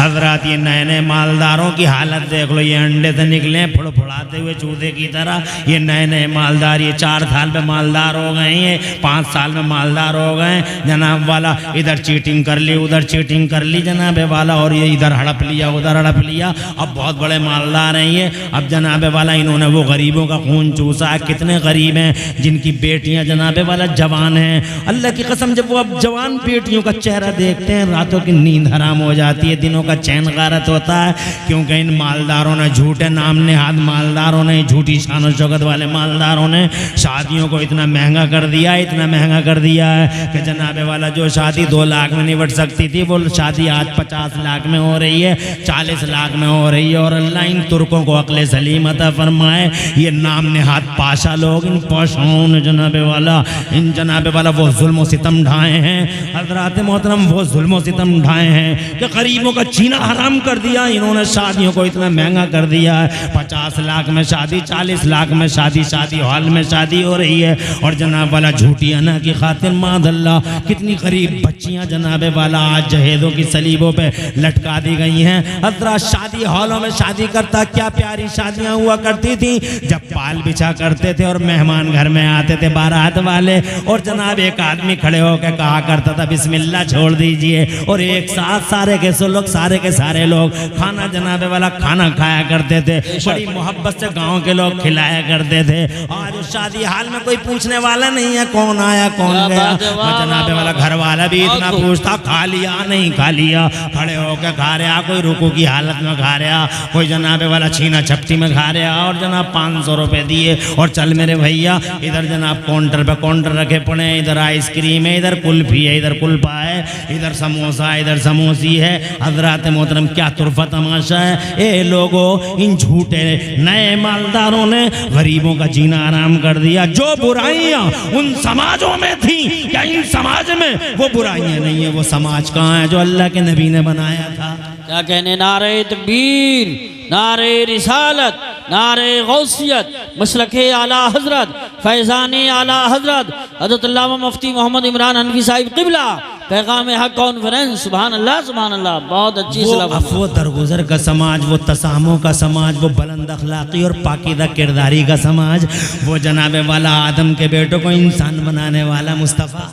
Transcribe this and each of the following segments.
हजरत ये नए नए मालदारों की हालत देख लो, ये अंडे से निकले फुड़फुड़ाते हुए चूहे की तरह। ये नए नए मालदार, ये 4 साल में मालदार हो गए, ये 5 साल में मालदार हो गए जनाब वाला। इधर चीटिंग कर ली, उधर चीटिंग कर ली जनाब वाला, और ये इधर हड़प लिया, उधर हड़प लिया। अब बहुत बड़े मालदार हैं ये। अब जनाब वाला इन्होंने वो गरीबों का खून चूसा है। कितने गरीब हैं जिनकी बेटियां जनाब वाला जवान हैं। अल्लाह की कसम, जब वो अब जवान बेटियों का चेहरा देखते हैं, रातों की नींद हराम हो जाती है, दिनों का चैन गारत होता है। क्योंकि इन मालदारों ने, झूठे नाम नेहाद मालदारों ने, झूठी शान शौकत वाले मालदारों ने शादियों को इतना महंगा कर दिया, इतना महंगा कर दिया है कि जनाब वाला जो शादी 2 लाख में निपट सकती थी, वो शादी आज 50 लाख में हो रही है, 40 लाख में हो रही है। और अल्लाह इन तुर्कों को अक्ल सलीम अता फरमाए। ये नाम नेहाद पाशा लोग, इन पाशाओं ने जनाब वाला, इन जनाब वाला वो जुल्म सितम ढाए हैं। हज़रात मोहतरम, वो जुल्म सितम ढाए हैं कि गरीबों का जीना हराम कर दिया। इन्होंने शादियों को इतना महंगा कर दिया है, 50 लाख में शादी, 40 लाख में शादी, शादी हॉल में शादी हो रही है। और जनाब वाला झूठी अना की खातिर मादल्ला कितनी गरीब बच्चियां जनाब वाला आज जहेदों की सलीबों पे लटका दी गई हैं। हज़रात शादी हॉलों में शादी करता, क्या प्यारी शादियां हुआ करती थी जब पाल बिछा करते थे और मेहमान घर में आते थे बारात वाले, और जनाब एक आदमी खड़े होकर कहा करता था बिस्मिल्लाह छोड़ दीजिए, और एक साथ सारे के सारे लोग खाना जनाब वाला खाना खाया करते थे। बड़ी मोहब्बत से गांव के लोग खिलाया करते थे। आज उस शादी हाल में कोई पूछने वाला नहीं है कौन आया कौन गया। जनाब वाला घर वाला भी इतना पूछता, खा लिया नहीं खा लिया, खड़े होकर खा रहा, कोई रुकू की हालत में खा रहा, कोई जनाब वाला छीना छपटी में खा रहा, और जनाब 500 रुपये दिए और चल मेरे भैया। इधर जनाब काउंटर पे काउंटर रखे पड़े हैं, इधर आइसक्रीम है, इधर कुल्फी है, इधर कुल्फा है, इधर समोसा, इधर समोसी है। हज़रात मोहतरम, क्या तुरफा तमाशा है। ए लोगों, इन झूठे नए मालदारों ने गरीबों का जीना आराम कर दिया। जो बुराइयां उन समाजों में थी, क्या इन समाज में वो बुराइयां नहीं है? वो समाज कहाँ है जो अल्लाह के नबी ने बनाया था? क्या कहने, नारे तकबीर, नारे रिसालत, नारे गौसियत, मसलके आला हजरत, फैज़ाने आला हजरत हज़रत अल्लामा मुफ्ती मोहम्मद इमरान हनफी साहिब क़िबला, पैगाम हक कॉन्फ्रेंस। सुभान अल्लाह, सुभान अल्लाह। बहुत अच्छी सलाह। वो दरगुजर का समाज, वो तसामों का समाज, वो बुलंद अखलाकी और पाकीदा किरदारी का समाज, वो जनाब वाला आदम के बेटों को इंसान बनाने वाला मुस्तफ़ा,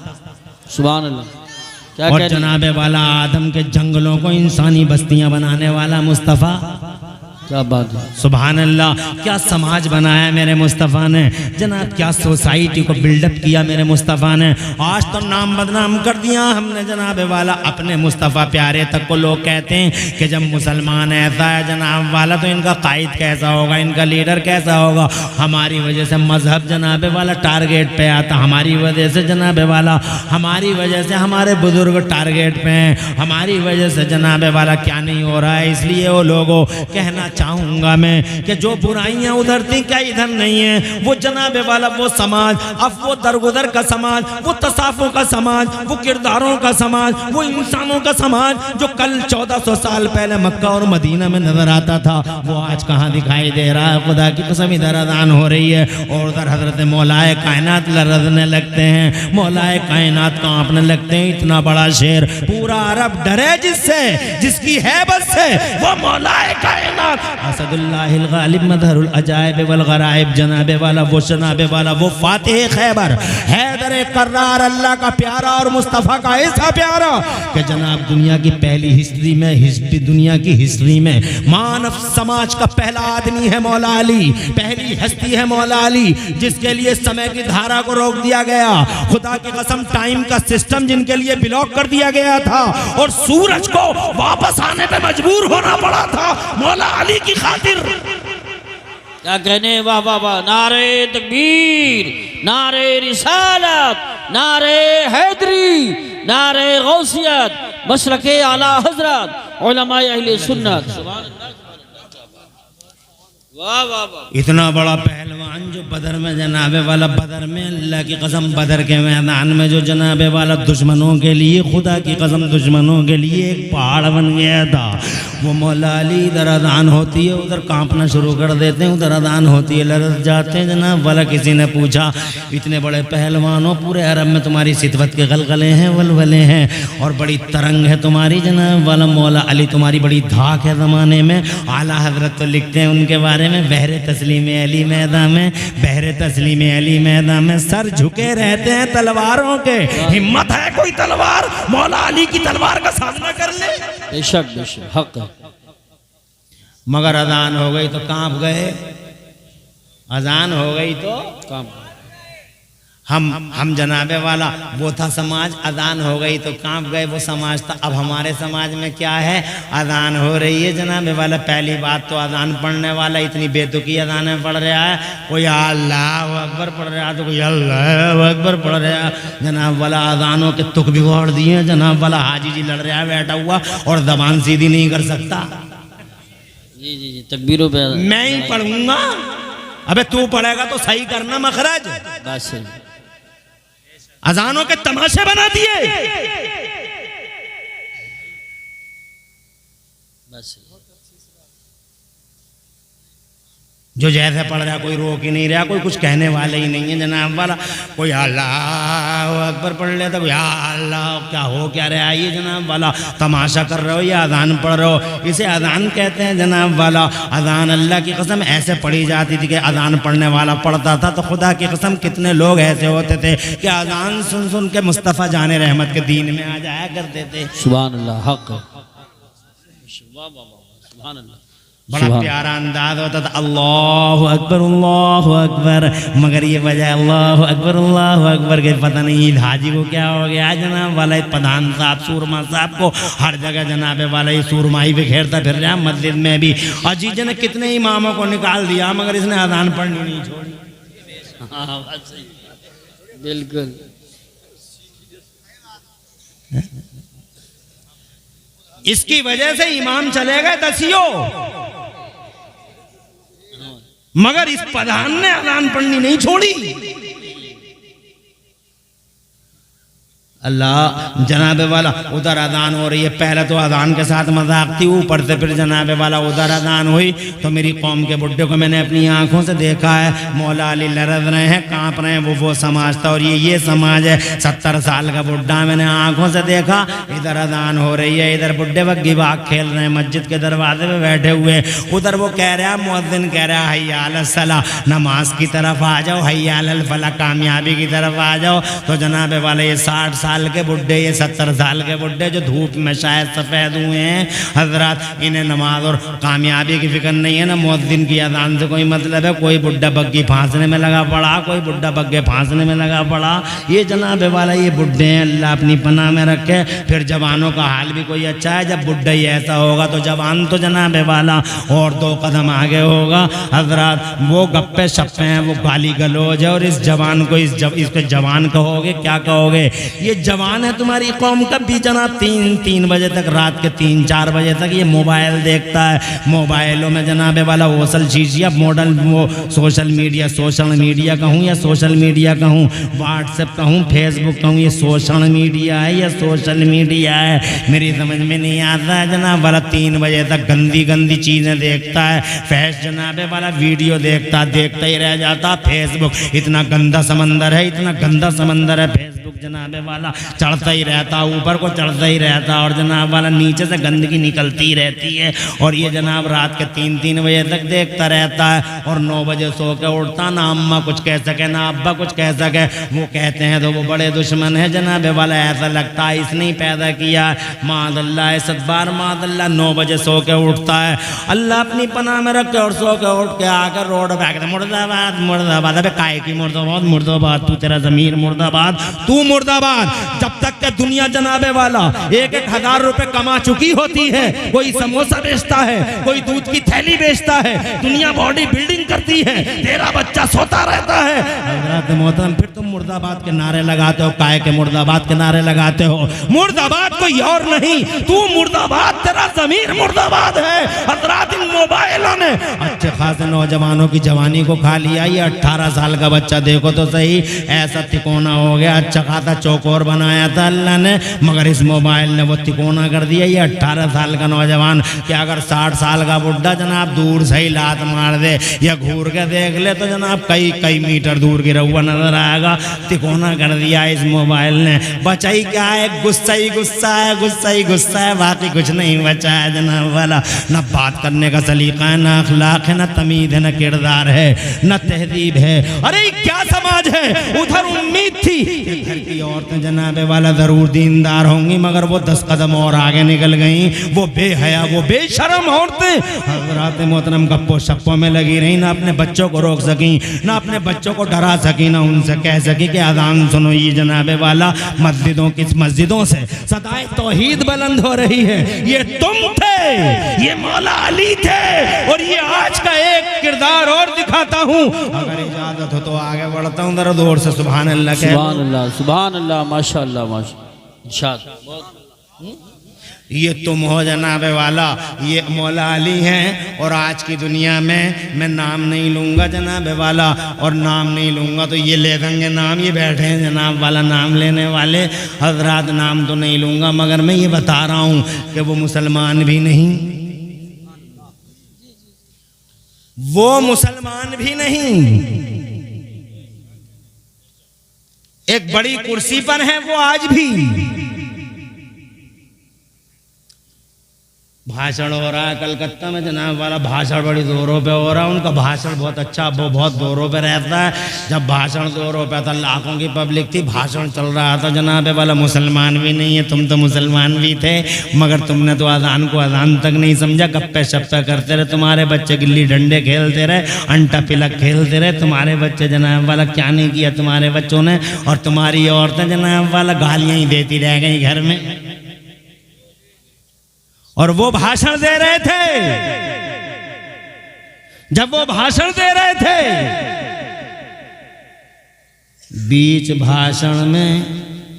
सुभान अल्लाह। और जनाब वाला आदम के जंगलों को इंसानी बस्तियां बनाने वाला मुस्तफ़ा। क्या बात है, सुभान अल्लाह। क्या समाज बनाया मेरे मुस्तफ़ा ने जनाब, क्या सोसाइटी को बिल्डअप किया मेरे मुस्तफ़ा ने। आज तो नाम बदनाम कर दिया हमने जनाब वाला अपने मुस्तफ़ा प्यारे तक को। लोग कहते हैं कि जब मुसलमान ऐसा है जनाब वाला तो इनका कायद कैसा होगा, इनका लीडर कैसा होगा। हमारी वजह से मजहब जनाब वाला टारगेट पे आता, हमारी वजह से जनाब वाला, हमारी वजह से हमारे बुजुर्ग टारगेट पे हैं, हमारी वजह से जनाब वाला क्या नहीं हो रहा है। इसलिए वो लोगों कहना चाहूंगा मैं कि जो बुराइयां उधर थी क्या इधर नहीं है। वो जनाब वाला वो समाज, अब वो दरगुदर का समाज, वो तसाफों का समाज, वो किरदारों का समाज, वो इंसानों का समाज जो कल 1400 साल पहले मक्का और मदीना में नजर आता था, वो आज कहाँ दिखाई दे रहा है। खुदा की कसम, इधर अजान हो रही है और उधर हजरत मौलाए कायनात लरजने लगते हैं, मौलाए कायनात कांपने लगते हैं। इतना बड़ा शेर, पूरा अरब डरे जिससे, जिसकी हैबत से, वो मौलाए कायनात असदुल्लाहिल गालिब मदहरुल अजाइब वल गराइब, जनाबे वाला वो, जनाबे वाला वो, फातिह खैबर, हैदर कर्रार, अल्लाह का प्यारा और मुस्तफ़ा का ऐसा प्यारा कि जनाब दुनिया की पहली हिस्ट्री में, दुनिया की हिस्ट्री में मानव समाज का पहला आदमी है मौला अली, पहली हस्ती है मौला अली, जिसके लिए समय की धारा को रोक दिया गया। खुदा की कसम, टाइम का सिस्टम जिनके लिए ब्लॉक कर दिया गया था और सूरज को वापस आने पे मजबूर होना पड़ा था मौला अली की खातिर। क्या कहने, वाह वाह वाह। नारे तकबीर, नारे रिसालत, नारे हैदरी, नारे गौसियत, मसलके आला हजरत, उलमाए अहले सुन्नत। वाह वाह वाह। इतना बड़ा पहलवान जो बदर में जनाबे वाला, बदर में अल्लाह की कसम, बदर के मैदान में जो जनाबे वाला दुश्मनों के लिए, खुदा की कसम दुश्मनों के लिए एक पहाड़ बन गया था। वो मौला अली इधर अजान होती है उधर कांपना शुरू कर देते हैं, उधर अजान होती है लरज जाते हैं जनाब वाला। किसी ने पूछा इतने बड़े पहलवान हो, पूरे अरब में तुम्हारी सितवत के गलगले हैं, वलवले हैं और बड़ी तरंग है तुम्हारी जनाब वाला। मौला अली तुम्हारी बड़ी धाक है ज़माने में। आला हजरत तो लिखते हैं उनके बारे में, बहरे तस्लीम अली मैदान में, बहरे तस्लीम अली मैदान में सर झुके रहते हैं तलवारों के। हिम्मत है कोई तलवार मौला अली की तलवार का सामना कर ले? बेशक बेशक हक है। मगर अजान हो गई तो कांप गए, अजान हो गई तो काम हम जनाबे वाला वो था समाज, अजान हो गई तो कांप गए, वो समाज था। अब हमारे समाज में क्या है, अजान हो रही है जनाबे वाला, पहली बात तो अजान पढ़ने वाला इतनी बेतुकी अजानें पढ़ रहा है, कोई अल्लाह अकबर पढ़ रहा है तो कोई अल्लाह अकबर पढ़ रहा है जनाब वाला। अजानों के तुक बिगाड़ दिए जनाब वाला। हाजी जी लड़ रहा है बैठा हुआ और जबान सीधी नहीं कर सकता। जी जी जी तकबीरों पे मैं ही पढ़ूंगा, अबे तू पढ़ेगा तो सही करना मखरज। बस अजानों के तमाशे बना दिए। बस जो जैसे पढ़ रहा कोई रोक ही नहीं रहा, कोई कुछ कहने वाले ही नहीं है जनाब वाला। कोई अल्लाह अकबर पढ़ लेता, कोई अल्लाह क्या हो क्या रहा है ये जनाब वाला, तमाशा कर रहे हो या अजान पढ़ रहे हो। इसे अजान कहते हैं जनाब वाला। अजान अल्लाह की कसम ऐसे पढ़ी जाती थी कि अजान पढ़ने वाला पढ़ता था तो खुदा की कसम कितने लोग ऐसे होते थे कि अजान सुन सुन के मुस्तफ़ा जाने रहमत के दीन में आ जाया करते थे। सुभान अल्लाह हक है। सुभान अल्लाह बड़ा प्यारा अंदाज होता था, अल्लाह अकबर। मगर ये वजह अल्लाह अकबर के पता नहीं हाजी को क्या हो गया जनाब वाला। प्रधान साहब सूरमा साहब को हर जगह जनाबे वाला ये सूरमाई बिखेरता फिर रहा मस्जिद में भी। अजीज ने कितने इमामों को निकाल दिया मगर इसने अजान पढ़नी नहीं छोड़ी। बिल्कुल इसकी वजह से इमाम चले गए दसियों, मगर इस प्रधान ने अजान पढ़नी नहीं छोड़ी। अल्लाह जनाबे वाला उधर अजान हो रही है, पहले तो अजान के साथ मजाक थी, ऊपर से फिर जनाबे वाला उधर अजान हुई तो मेरी कौम के बुड्ढे को मैंने अपनी आंखों से देखा है। मौला अली लरज रहे हैं, कांप रहे हैं, वो समाज था और ये समाज है। 70 साल का बुड्ढा मैंने आंखों से देखा, इधर अजान हो रही है, इधर बुड्ढे बग्गी बाग खेल रहे हैं मस्जिद के दरवाजे पे बैठे हुए। उधर वो कह रहा मुअज्जिन कह रहा हय्या अलस सला, नमाज की तरफ आ जाओ, हय्या अलल फलाह कामयाबी की तरफ आ जाओ। तो जनाबे वाले ये 60 साल के बुड्ढे, ये 70 साल के बुड्ढे जो धूप में शायद सफ़ेद हुए हैं हजरत, इन्हें नमाज और कामयाबी की फिक्र नहीं है ना मुअज्जिन की अजान से कोई मतलब है। कोई बुड्ढा बग्गी फांसने में लगा पड़ा, कोई बुड्ढा बग्गे फांसने में लगा पड़ा। ये जनाबे वाला ये बुड्ढे हैं, अल्लाह अपनी पनाह में रखे। फिर जवानों का हाल भी कोई अच्छा है, जब बुड्ढा ही ऐसा होगा तो जवान तो जनाबे वाला और 2 कदम आगे होगा हजरत। वो गप्पे शप्पे हैं, वो गाली गलौज है और इस जवान को इसको जवान कहोगे क्या कहोगे? ये जवान है तुम्हारी कौम का भी जनाब 3 बजे तक, रात के 3-4 बजे तक ये मोबाइल देखता है। मोबाइलों में जनाबे वाला ओसल चीज़िया मॉडल, वो सोशल मीडिया कहूँ या सोशल मीडिया कहूँ, व्हाट्सएप कहूँ, फेसबुक कहूँ, ये सोशल मीडिया है या सोशल मीडिया है मेरी समझ में नहीं आता है जनाब वाला। 3 बजे तक गंदी गंदी चीज़ें देखता है, फैश जनाबे वाला वीडियो देखता ही रह जाता। फेसबुक इतना गंदा समंदर है, इतना गंदा समंदर है फेसबुक जनाबे वाला, चढ़ता ही रहता, ऊपर को चढ़ता ही रहता और जनाब वाला नीचे से गंदगी निकलती रहती है। और ये जनाब रात के 3-3 बजे तक देखता रहता है और 9 बजे सो के उठता, ना अम्मा कुछ कह सके ना अब्बा कुछ कह सके। वो कहते हैं तो वो बड़े दुश्मन है जनाबे वाला, ऐसा लगता है इसने ही पैदा किया। मादल्ला सदबार मादल्ला 9 बजे सो के उठता है, अल्लाह अपनी पनाह में रखे और सो के उठ के आकर रोड पे मुर्दाबाद मुर्दाबाद। अबे काय की मुर्दाबाद, तू तेरा जमीर मुर्दाबाद, तू मुर्दाबाद। जब तक के दुनिया जनाबे वाला 1-1 हजार रुपए कमा चुकी होती है, कोई समोसा बेचता है, कोई दूध की थैली बेचता है, दुनिया बॉडी बिल्डिंग करती है, तेरा बच्चा सोता रहता है। हजरत मोहतरम फिर तुम मुर्दाबाद के नारे लगाते हो, काहे के मुर्दाबाद के नारे लगाते हो? मुर्दाबाद कोई और नहीं, तू मुर्दाबाद, तेरा ज़मीर मुर्दाबाद है। हजरत इन मोबाइलों ने अच्छे खासे नौजवानों की जवानी को खा लिया। ये 18 साल का बच्चा देखो तो सही, ऐसा तिकोना हो गया, अच्छा खासा चौकोर बनाया था अल्लाह ने, मगर इस मोबाइल ने वो तिकोना कर दिया। ये 18 साल का नौजवान कि अगर 60 साल का बुढ़ा जनाब दूर से ही लात मार दे या घूर के देख ले तो जनाब कई कई मीटर दूर गिरा हुआ नजर आएगा। तिकोना कर दिया इस मोबाइल ने। बचा ही क्या है? गुस्सा ही गुस्सा है, गुस्सा ही गुस्सा है, बाकी कुछ नहीं बचा है जनाब वाला। न बात करने का सलीका है, न अखलाक है, न तमीज़ है, न किरदार है, न तहजीब है। अरे क्या समाज है? उधर उम्मीद थी कि घर की औरतें जनाब वाला जरूर दीनदार होंगी, मगर वो 10 कदम और आगे निकल गई। वो बेहया, वो बेशरम औरतें हज़रात मोहतरम गप्पो शप्पो में लगी रही, ना अपने बच्चों को रोक सकी, ना अपने बच्चों को डरा सकी, ना उनसे कह सकी कि अज़ान सुनो। ये जनाब वाला मस्जिदों से सदाए तौहीद बुलंद हो रही है। ये तुम थे, ये मौला अली थे, और ये आज का एक किरदार और दिखाता हूँ। अगर इजाजत हो तो आगे बढ़ता हूँ जरा दूर से। सुभान अल्लाह, सुभान अल्लाह, सुभान अल्लाह, माशाअल्लाह, माशाअल्लाह। ये तुम हो जनाब वाला, ये मौला अली हैं। और आज की दुनिया में मैं नाम नहीं लूँगा जनाब वाला, और नाम नहीं लूँगा तो ये ले देंगे नाम। ये बैठे हैं जनाब वाला नाम लेने वाले हजरात, नाम तो नहीं लूँगा, मगर मैं ये बता रहा हूँ कि वो मुसलमान भी नहीं, वो मुसलमान भी नहीं, एक बड़ी कुर्सी पर है वो आज भी। भाषण हो रहा है कलकत्ता में जनाब वाला, भाषण बड़ी जोरों पे हो रहा है। उनका भाषण बहुत अच्छा, वो बहुत जोरों पे रहता है। जब भाषण जोरों पे था, लाखों की पब्लिक थी, भाषण चल रहा था जनाब वाला। मुसलमान भी नहीं है, तुम तो मुसलमान भी थे, मगर तुमने तो अजान को अजान तक नहीं समझा। गप्पे शप्पे करते रहे, तुम्हारे बच्चे गिल्ली डंडे खेलते रहे, अंटा पिलक खेलते रहे तुम्हारे बच्चे जनाब वाला। क्या नहीं किया तुम्हारे बच्चों ने? और तुम्हारी औरतें जनाब वाला गालियाँ ही देती रह गई घर में। और वो भाषण दे रहे थे, जब वो भाषण दे रहे थे, बीच भाषण में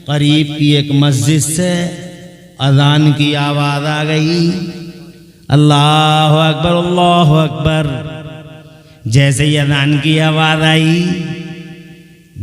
करीब की एक मस्जिद से अजान की आवाज आ गई, अल्लाह अकबर, अल्लाह अकबर। जैसे ही अजान की आवाज आई,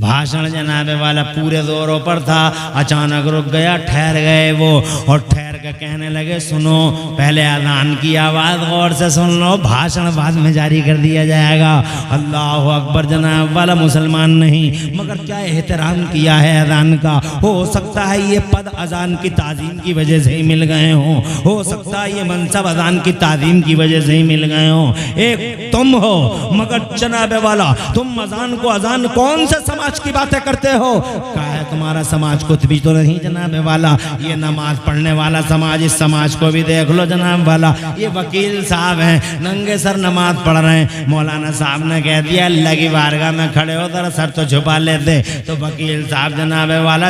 भाषण जनाब वाला पूरे जोरों पर था, अचानक रुक गया, ठहर गए वो, और ठहर के कहने लगे, सुनो पहले अजान की आवाज़ गौर से सुन लो, भाषण बाद में जारी कर दिया जाएगा। अल्लाह अकबर जनाब वाला। मुसलमान नहीं, मगर क्या एहतराम किया है अजान का। हो सकता है ये पद अजान की ताज़ीम की वजह से ही मिल गए हों, हो सकता है ये मनसब अजान की ताज़ीम की वजह से ही मिल गए हों। एक तुम हो, मगर जनाब वाला तुम अजान को, अजान कौन से समाज की बातें करते हो? क्या है तुम्हारा समाज? कुछ भी तो नहीं जनाब वाला। ये नमाज पढ़ने वाला समाज, इस समाज को भी देख लो जनाब वाला। ये वकील साहब हैं, नंगे सर नमाज पढ़ रहे हैं। मौलाना साहब ने कह दिया अल्लाह की बारगाह में खड़े हो, जरा सर तो छुपा लेते। तो वकील साहब जनाब वाला,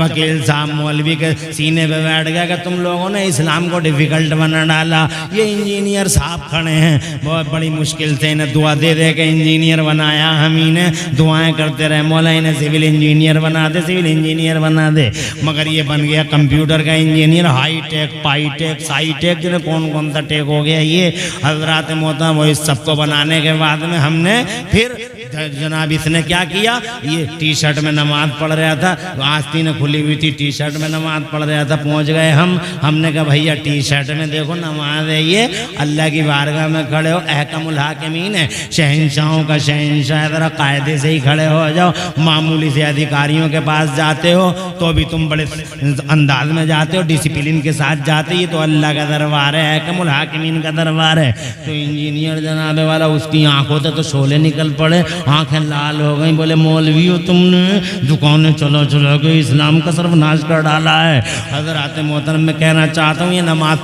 वकील साहब मौलवी के सीने पे बैठ गया कि तुम लोगों ने इस्लाम को डिफिकल्ट बना डाला। ये इंजीनियर साहब खड़े हैं, बहुत बड़ी मुश्किल से इन्हें दुआ दे दे के इंजीनियर बनाया, हम ही ने दुआएं करते रहे, मौला इन्हें सिविल इंजीनियर बना दे, सिविल इंजीनियर बना दे। मगर ये बन गया कंप्यूटर का इंजीनियर, हाई टेक, पाई टेक, साई टेक, जिन्हें कौन कौन सा टेक हो गया ये हजरात मोहतरम। वो इस सबको बनाने के बाद में हमने फिर जनाब इसने क्या किया, ये टी शर्ट में नमाज पढ़ रहा था, आस्तीन खुली हुई थी, टी शर्ट में नमाज पढ़ रहा था। पहुंच गए हमने कहा भैया टी शर्ट में देखो नमाज है, ये अल्लाह की बारगाह में खड़े हो, अहकमुल हाकिमीन है, शहंशाहों का शहंशाह, ज़रा कायदे से ही खड़े हो जाओ। मामूली से अधिकारियों के पास जाते हो तो भी तुम बड़े अंदाज में जाते हो, डिसिप्लिन के साथ जाते। ये तो अल्लाह का दरबार है, अहकमुल हाकिमीन का दरबार है। तो इंजीनियर जनाब वाला, उसकी आंखों से तो शोले निकल पड़े आंखें लाल हो गई, बोले मौलवी हो तुमने, दुकानें चलो चलो के इस्लाम का सर्वनाश कर डाला है। हज़रात मोहतरम मैं कहना चाहता हूँ, ये नमाज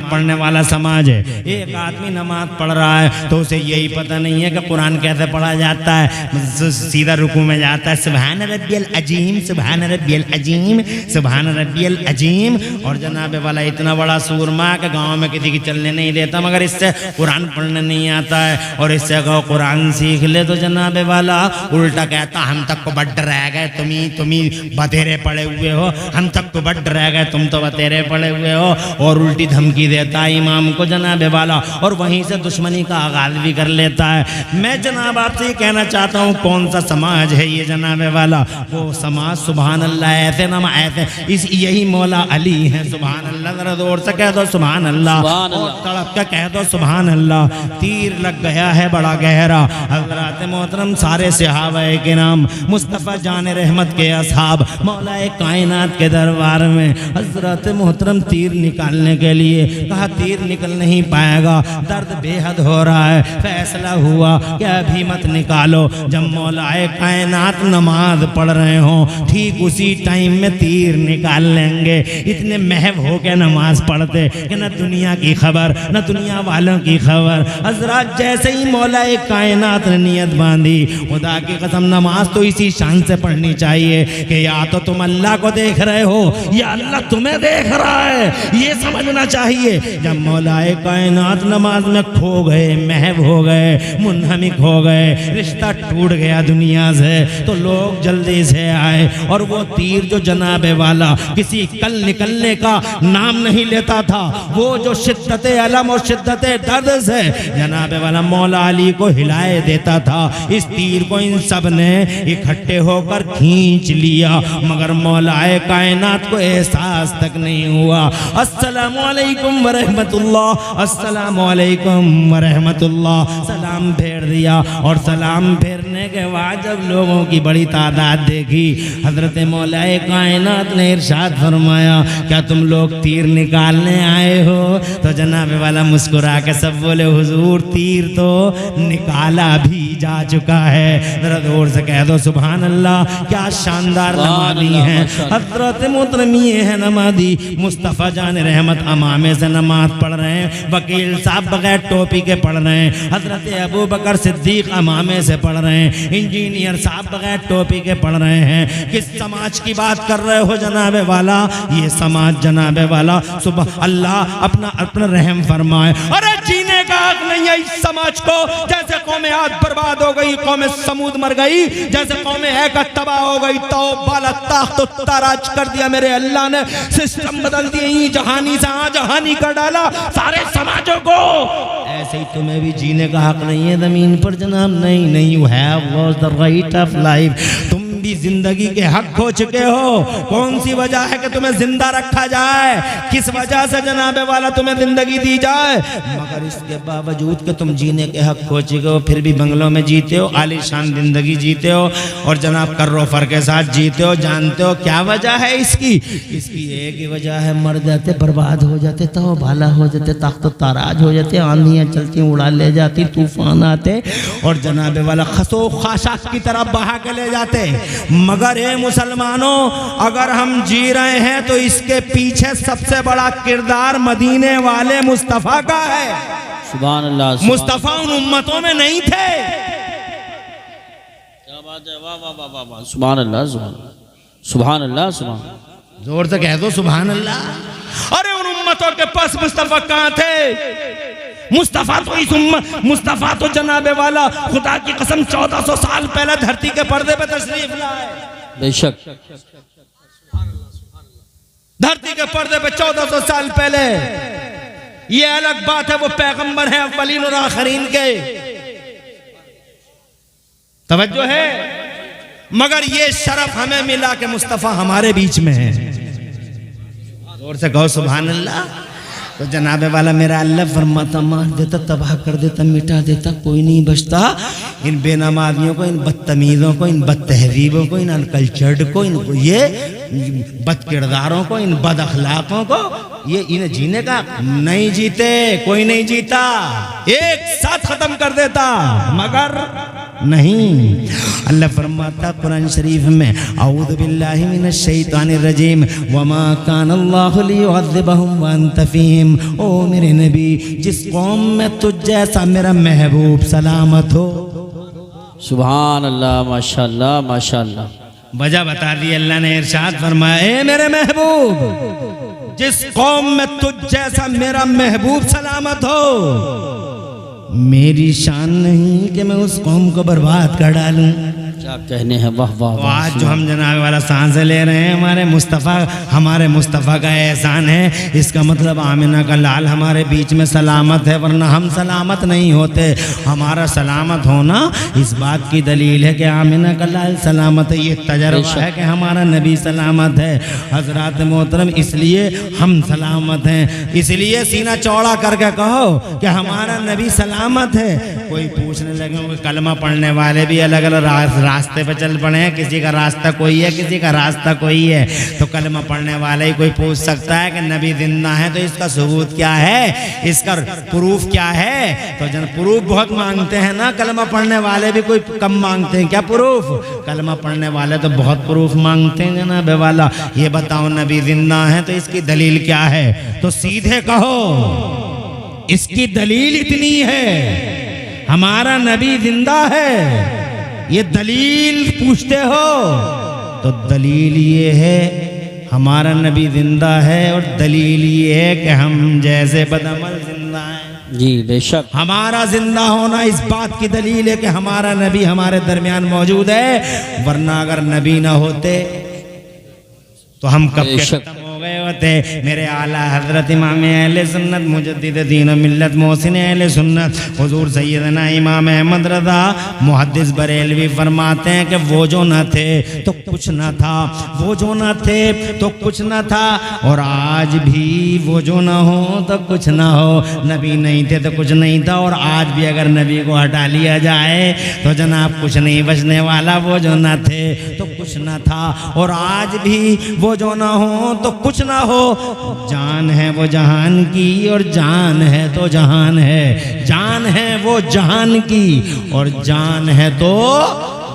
पढ़ने वाला समाज है। एक आदमी नमाज पढ़ रहा है तो उसे यही पता नहीं है कि कुरान कैसे पढ़ा जाता है। सीधा रुकू में जाता है, सुभान रब्बियल अजीम, सुभान रब्बियल अजीम, सुभान रब्बियल अजीम। और जनाब वाला इतना बड़ा सूरमा कि गांव में किसी की चलने नहीं देता, मगर इससे कुरान पढ़ने नहीं आता है। और इससे कहो कुरान सीख ले तो जनाब वाला उल्टा कहता हम तक को बड्ड रह गए, तुम्ही बतेरे पड़े हुए हो, हम तक को बड्ड रह गए, तुम तो बतेरे पड़े हुए हो। और उल्टी धमकी देता है इमाम को जनाब वाला, और वहीं से दुश्मनी का आगाज भी कर लेता है। मैं जनाब आपसे ये कहना चाहता हूँ, कौन सा समाज है ये जनाब वाला? वो समाज सुभान अल्लाह, ऐसे ऐसे यही मौला अली है, सुभान अल्लाह। जरा जोर से कह दो सुभान अल्लाह, और तड़प के कह दो सुभान अल्लाह। तीर लग गया है बड़ा गहरा। हज़रात मोहतरम सारे सहाबाए किराम, मुस्तफ़ा जान रहमत के असहाब, मौलाए कायनात के दरबार में हज़रत मोहतरम तीर निकालने के लिए कहा, तीर निकल नहीं पाएगा, दर्द बेहद हो रहा है। फैसला हुआ कि अभी मत निकालो। जब मौलाए कायनात नमाज पढ़ रहे हो, ठीक उसी टाइम में तीर निकाल लेंगे। इतने महव हो के नमाज पढ़ते कि न दुनिया की खबर न दुनिया वालों की खबर। हज़रात जैसे ही मौलाए कायनात ने नियत बांधी, खुदा की कसम नमाज तो इसी शान से पढ़नी चाहिए कि या तो तुम अल्लाह को देख रहे हो या अल्लाह तुम्हें देख रहा है, ये समझना चाहिए। जब मौलाए कायनात नमाज में खो गए, महव हो गए, मुनहमिक हो गए, रिश्ता टूट गया दुनिया से, तो लोग जल्दी से आए। और वो तीर जो जनाबे वाला किसी कल निकलने का नाम नहीं लेता था, वो जो शिद्दते अलम और शिद्दते दर्द से जनाबे वाला मौला अली को हिलाए देता था, इस तीर को इन सब ने इकट्ठे होकर खींच लिया, मगर मौलाए कायनात को एहसास तक नहीं हुआ। अस्सलामु अलैकुम व रहमतुल्लाह, अस्सलामु अलैकुम व रहमतुल्लाह, सलाम फेर दिया। और सलाम फेरने के बाद जब लोगों की बड़ी तादाद देखी, हजरत मौलाए कायनात ने इरशाद फरमाया, क्या तुम लोग तीर निकालने आए हो? तो जनाब वाला मुस्कुरा के सब बोले, हुजूर तीर तो निकाला भी जा चुका है। जरा जोर से कह दो सुभान अल्लाह। क्या शानदार नमाज़ी हैं, हजरत मोहतरमी है नमाज़ी। मुस्तफ़ा जान रहमत अमामे से नमाज पढ़ रहे हैं, वकील साहब बगैर टोपी के पढ़ रहे हैं, हजरत अबू बकर सिद्दीक अमामे से पढ़ रहे हैं, इंजीनियर साहब बगैर टोपी के पढ़ रहे हैं। किस समाज की बात कर रहे हो जनाबे वाला? ये समाज जनाबे वाला, सुबह अल्लाह अपना रहम फरमाए। अरे जीने का हक नहीं है इस समाज को। जैसे कौम आद बर्बाद हो गई, कौम समूद मर गई, जैसे कौम ऐकत तबाह हो गई, तो बाला ताख्त ताराज कर दिया मेरे अल्लाह ने, सिस्टम बदल दिए, ही जहानी से जहानी कर डाला सारे समाजों को। ऐसे ही तुम्हें भी जीने का हक नहीं है जमीन पर जनाब। नहीं, you have lost the right of life. तुम भी जिंदगी के हक खो चुके हो। कौन सी वजह है कि तुम्हें जिंदा रखा जाए? किस वजह से जनाबे वाला तुम्हें जिंदगी दी जाए? मगर इसके बावजूद कि तुम जीने के हक खो चुके हो, फिर भी बंगलों में जीते हो, आलीशान जिंदगी जीते हो, और जनाब कर्रोफर के साथ जीते हो। जानते हो क्या वजह है इसकी? इसकी एक ही वजह है, मर जाते, बर्बाद हो जाते, तो भाला हो जाते, ताख्त ताराज हो जाते, आंधियाँ चलती उड़ा ले जाती, तूफान आते और जनाबे वाला खसो खाशाक की तरफ बहा के ले जाते। मगर ये मुसलमानों, अगर हम जी रहे हैं तो इसके पीछे सबसे बड़ा किरदार मदीने वाले मुस्तफ़ा का है। सुभान अल्लाह। मुस्तफ़ा उन उम्मतों में नहीं थे। क्या बात है, वाह वाह वाह वाह, सुभान अल्लाह, सुभान अल्लाह, सुभान। जोर से कह दो सुभान अल्लाह। अरे उन उम्मतों के पास मुस्तफ़ा कहाँ थे? मुस्तफ़ा तो जनाबे वाला खुदा की कसम 1400 साल पहले धरती के पर्दे पे तशरीफ लाए। बेशक धरती के पर्दे पे 1400 साल पहले। ये अलग बात है, वो पैगंबर है अव्वलीन और आखिरीन के, तवज्जो है। मगर ये शरफ हमें मिला कि मुस्तफ़ा हमारे बीच में है। जोर से कहो सुभान अल्लाह। तो जनाबे वाला मेरा अल्लाह फरमाता, मार देता, तबाह कर देता, मिटा देता, कोई नहीं बचता। इन बेनमाजियों को, इन बदतमीज़ों को, इन बदतहजीबों को, इन अनकल्चर्ड को, इनको ये बद किरदारों को, इन बद अखलाकों को, ये इन्हें जीने का नहीं जीते, कोई नहीं जीता, एक साथ खत्म कर देता, मगर नहीं। अल्लाह फरमाता कुरान शरीफ में, औज़ु बिल्लाहि मिनश शैतानिर रजीम, वमा कान अल्लाहु लियुअज़्ज़िबहुम व अंत फ़ीहिम। ओ मेरे नबी, जिस कौम में तुझ जैसा मेरा महबूब सलामत हो। सुभान अल्लाह, माशाअल्लाह माशाअल्लाह। वजह बता दी अल्लाह ने, इरशाद फरमाया, ए मेरे महबूब, जिस कौम में तुझ जैसा मेरा महबूब सलामत हो, मेरी शान नहीं कि मैं उस कौम को बर्बाद कर डालूं। क्या कहने हैं, वाह वाह। तो आज जो हम जनाब वाला सांसें ले रहे हैं, हमारे मुस्तफ़ा का एहसान है। इसका मतलब आमिना का लाल हमारे बीच में सलामत है, वरना हम सलामत नहीं होते। हमारा सलामत होना इस बात की दलील है कि आमिना का लाल सलामत है। ये तजर्बा है कि हमारा नबी सलामत है। हज़रात मोहतरम, इसलिए हम सलामत हैं। इसलिए सीना चौड़ा करके कहो कि हमारा नबी सलामत है। कोई पूछने लगे, कलमा पढ़ने वाले भी अलग अलग रास्ते पे चल पड़े हैं, किसी का रास्ता कोई है, किसी का रास्ता कोई है। तो कलमा पढ़ने वाले ही कोई पूछ सकता है कि नबी जिंदा है, तो इसका सबूत क्या है, इसका प्रूफ क्या है? तो जन प्रूफ बहुत मांगते हैं ना, कलमा पढ़ने वाले भी कोई कम मांगते हैं क्या प्रूफ? कलमा पढ़ने वाले तो बहुत प्रूफ मांगते हैं जनाब वाला। ये बताओ नबी जिंदा है तो इसकी दलील क्या है? तो सीधे कहो, इसकी दलील इतनी है, हमारा नबी जिंदा है। ये दलील पूछते हो तो दलील ये है हमारा नबी जिंदा है, और दलील ये है कि हम जैसे बदअमल जिंदा हैं। जी बेशक, हमारा जिंदा होना इस बात की दलील है कि हमारा नबी हमारे दरमियान मौजूद है, वरना अगर नबी ना होते तो हम कब के खत्म हो गए होते। मेरे आला हजरत इमाम अहले सुन्नत मुजद्दिद दीन मिल्लत मोहसिन अहले सुन्नत हुजूर सैयदना इमाम अहमद रज़ा मुहद्दिस बरेलवी फरमाते हैं कि वो जो न थे तो कुछ न था, वो जो न थे तो कुछ न था, और आज भी वो जो न हो तो कुछ न हो। नबी नहीं थे तो कुछ नहीं था, और आज भी अगर नबी को हटा लिया जाए तो जनाब कुछ नहीं बचने वाला। वो जो न थे तो कुछ न था, और आज भी वो जो ना हो तो कुछ ना हो। जान है वो जहान की, और जान है तो जहान है। जान है वो जहान की, और जान है तो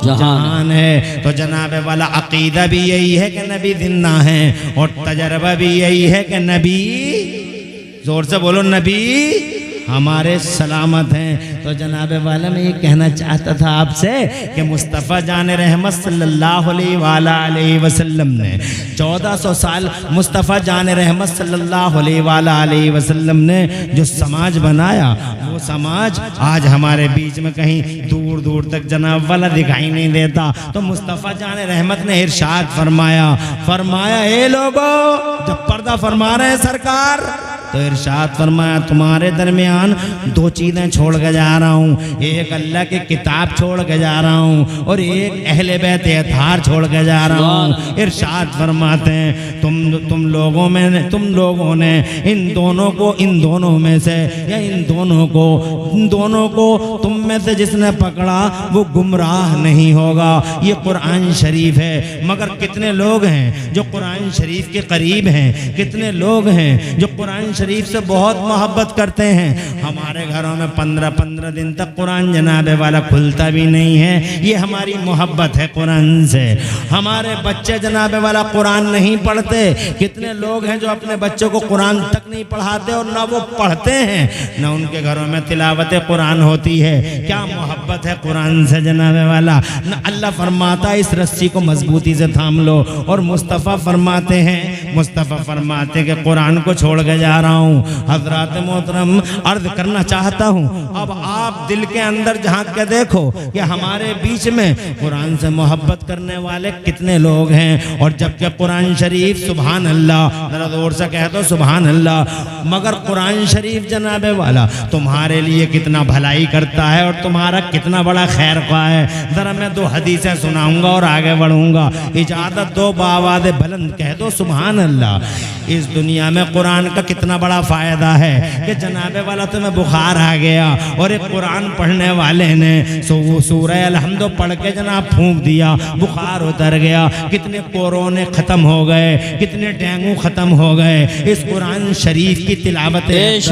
जहान है। तो जनाब वाला अकीदा भी यही है कि नबी जिंदा है, और तजर्बा भी यही है कि नबी, जोर से बोलो, नबी हमारे सलामत हैं। तो जनाब वाला मैं ये कहना चाहता था आपसे कि मुस्तफ़ा जान रहमत सल्लल्लाहु अलैहि वसल्लम ने 1400 साल मुस्तफ़ा जान रहमत सल्लल्लाहु अलैहि वसल्लम ने जो समाज बनाया, वो समाज आज हमारे बीच में कहीं दूर दूर तक जनाब वाला दिखाई नहीं देता। तो मुस्तफ़ा जान रहमत ने इरशाद फरमाया ए लोगो, जब पर्दा फरमा रहे हैं सरकार, तो इरशाद फरमाया तुम्हारे दरमियान दो चीज़ें छोड़ के जा रहा हूँ। एक अल्लाह की किताब छोड़ के जा रहा हूँ, और एक अहले बैत अतार छोड़ के जा रहा हूँ। इरशाद फरमाते हैं तुम लोगों ने इन दोनों में से, या इन दोनों को तुम में से जिसने पकड़ा वो गुमराह नहीं होगा। ये कुरान शरीफ है। मगर कितने लोग हैं जो कुरान शरीफ के करीब हैं, कितने लोग हैं जो कुरान शरीफ से बहुत मोहब्बत करते हैं। हमारे घरों में 15 दिन तक कुरान जनाब वाला खुलता भी नहीं है। ये हमारी मोहब्बत है कुरान से। हमारे बच्चे जनाब वाला कुरान नहीं पढ़ते। कितने लोग हैं जो अपने बच्चों को कुरान तक नहीं पढ़ाते, और ना वो पढ़ते हैं, ना उनके घरों में तिलावत कुरान होती है। क्या मोहब्बत है कुरान से जनाब वाला। ना अल्लाह फरमाता है इस रस्सी को मजबूती से थाम लो, और मुस्तफ़ा फरमाते कि कुरान को छोड़ के जा रहा हूँ। हजरात मोहतरम, अर्ज करना चाहता हूँ, अब आप दिल के अंदर झांक के देखो कि हमारे बीच में कुरान से मोहब्बत करने वाले कितने लोग हैं। और जबकि कुरान शरीफ, सुभान अल्लाह, जरा जोर से कह दो सुभान अल्लाह, मगर कुरान शरीफ जनाबे वाला तुम्हारे लिए कितना भलाई करता है, और तुम्हारा कितना बड़ा खैर ख्वाह है। जरा मैं 2 हदीसें सुनाऊंगा और आगे बढ़ूंगा। इजाजत दो, बावाज़ बुलंद कह दो सुभान अल्लाह। इस दुनिया में कुरान का कितना कितना बड़ा फ़ायदा है कि जनाबे वाला तुम्हें बुखार आ गया और एक कुरान पढ़ने वाले ने सूरह अलहम्द पढ़ के जनाब फूंक दिया, बुखार उतर गया, कितने कोरोने ख़त्म हो गए, कितने डेंगू ख़त्म हो गए इस कुरान शरीफ की तिलावत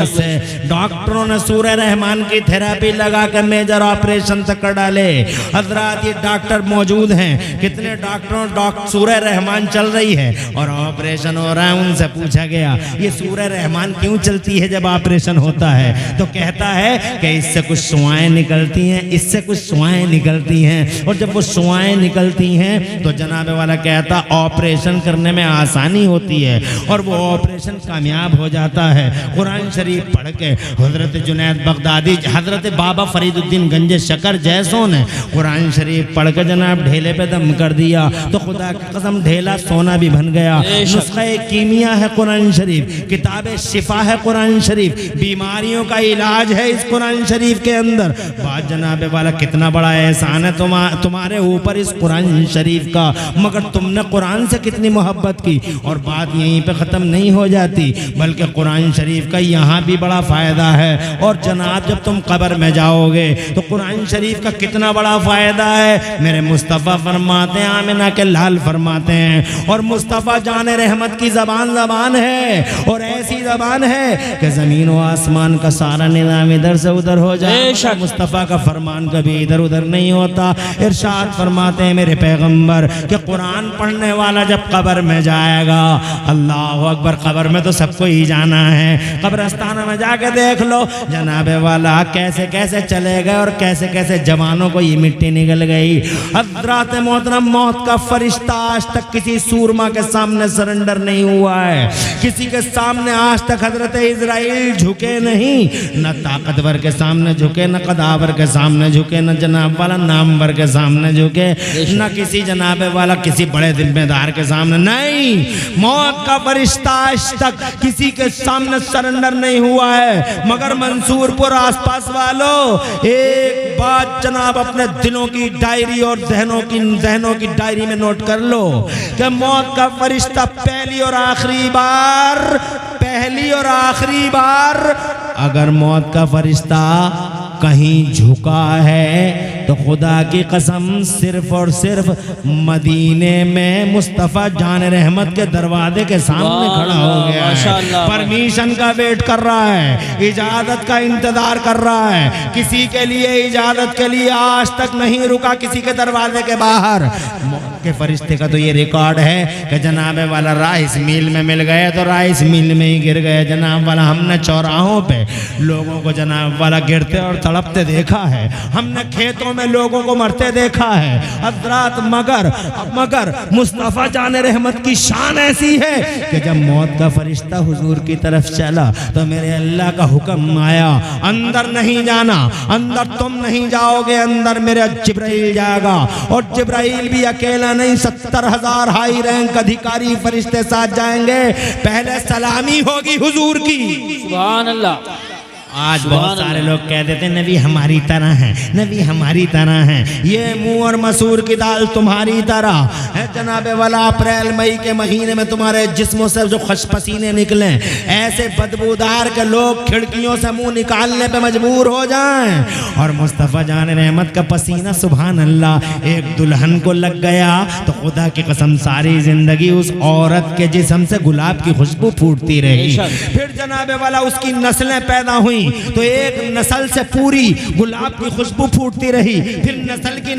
से। डॉक्टरों ने सूरह रहमान की थेरेपी लगा कर मेजर ऑपरेशन तक कर डाले। हजरात ये डॉक्टर मौजूद हैं, कितने डॉक्टरों सूरह रहमान चल रही है और ऑपरेशन हो रहा है। उनसे पूछा गया ये सूरह रहमान क्यों चलती है जब ऑपरेशन होता है? तो कहता है कि इससे कुछ सुआएं निकलती हैं, इससे कुछ सुआएं निकलती हैं, और जब वो सुआएं निकलती हैं तो जनाबे वाला कहता ऑपरेशन करने में आसानी होती है और वो ऑपरेशन कामयाब हो जाता है। कुरान शरीफ पढ़ के हजरत जुनैद बगदादी, हजरत बाबा फरीदुद्दीन गंज शकर जैसों ने कुरान शरीफ पढ़ के जनाब ढेले पे दम कर दिया तो खुदा की कसम ढेला सोना भी बन गया। नुस्खा कीमिया है कुरान शरीफ, किताब शिफा है कुरान शरीफ, बीमारियों का इलाज है इस कुरान शरीफ के अंदर। बात जनाबे वाला कितना बड़ा एहसान है तुम्हारे ऊपर इस कुरान शरीफ का, मगर तुमने कुरान से कितनी मोहब्बत की। और बात यहीं पे ख़त्म नहीं हो जाती बल्कि कुरान शरीफ का यहाँ भी बड़ा फ़ायदा है। और जनाब जब तुम कब्र में जाओगे तो कुरान शरीफ का कितना बड़ा फ़ायदा है। मेरे मुस्तफ़ा फरमाते हैं, आमिना के लाल फरमाते हैं, और मुस्तफ़ा जाने रहमत की ज़बान है और ऐसी ज़बान है कि ज़मीन व आसमान का सारा निज़ाम इधर से उधर हो जाए, मुस्तफ़ा का फरमान कभी इधर उधर नहीं होता। इरशाद फरमाते हैं मेरे पैगंबर कि कुरान पढ़ने वाला जब कब्र में जाएगा, अल्लाह अकबर, कब्र में तो सबको ही जाना है, कब्रस्तान में जाके देख लो जनाबे वाला कैसे कैसे चले गए और कैसे कैसे जवानों को ये मिट्टी निकल गई। हज़रात मोहतरम, मौत का फरिश्ता आज तक किसी सूरमा के सामने सरेंडर नहीं हुआ है, किसी के सामने आज तक हजरत इजराइल झुके नहीं, न ताकतवर के सामने झुके, न कदावर के सामने झुके, न जनाब वाला नामवर के सामने झुके, न किसी जनाबे वाला किसी बड़े जिम्मेदार के सामने नहीं। मौत का फरिश्ता आज तक किसी के सामने सरेंडर नहीं हुआ है। मगर मंसूरपुर आसपास वालों, एक बात जनाब अपने दिलों की डायरी और जहनों की डायरी में नोट कर लो कि मौत का फरिश्ता पहली और आखिरी बार अगर मौत का फरिश्ता कहीं झुका है तो खुदा की कसम सिर्फ और सिर्फ मदीने में मुस्तफ़ा जान रहमत के दरवाजे के सामने खड़ा हो गया है, परमिशन का वेट कर रहा है, इजाज़त का इंतज़ार कर रहा है। किसी के लिए इजाज़त के लिए आज तक नहीं रुका किसी के दरवाजे के बाहर। के फरिश्ते का तो ये रिकॉर्ड है कि जनाब वाला राइस मिल में मिल गए तो राइस मिल में ही गिर गए। जनाब वाला हमने चौराहों पे लोगों को जनाब वाला गिरते और तड़पते देखा है, हमने खेतों में लोगों को मरते देखा है हज़रात। मगर मुस्तफ़ा जान रहमत की शान ऐसी है कि जब मौत का फरिश्ता हुजूर की तरफ चला तो मेरे अल्लाह का हुक्म आया, अंदर नहीं जाना, अंदर तुम नहीं जाओगे, अंदर मेरा जिब्राइल जाएगा। और जिब्राइल भी अकेला नहीं, 70,000 हाई रैंक अधिकारी फरिश्ते साथ जाएंगे। पहले सलामी होगी हुजूर की। सुभान अल्लाह। आज बहुत सारे लोग कह देते हैं नबी हमारी तरह हैं, नबी हमारी तरह हैं, ये मुंह और मसूर की दाल तुम्हारी तरह है जनाबे वाला। अप्रैल मई के महीने में तुम्हारे जिस्मों से जो खुश पसीने निकले, ऐसे बदबूदार के लोग खिड़कियों से मुंह निकालने पे मजबूर हो जाएं। और मुस्तफ़ा जान रहमत का पसीना सुभान अल्लाह एक दुल्हन को लग गया तो खुदा की कसम सारी जिंदगी उस औरत के जिस्म से गुलाब की खुशबू फूटती रही। फिर जनाबे वाला उसकी नस्लें पैदा हुई तो एक नस्ल से पूरी गुलाब की खुशबू फूटती रही, फिर नस्ल की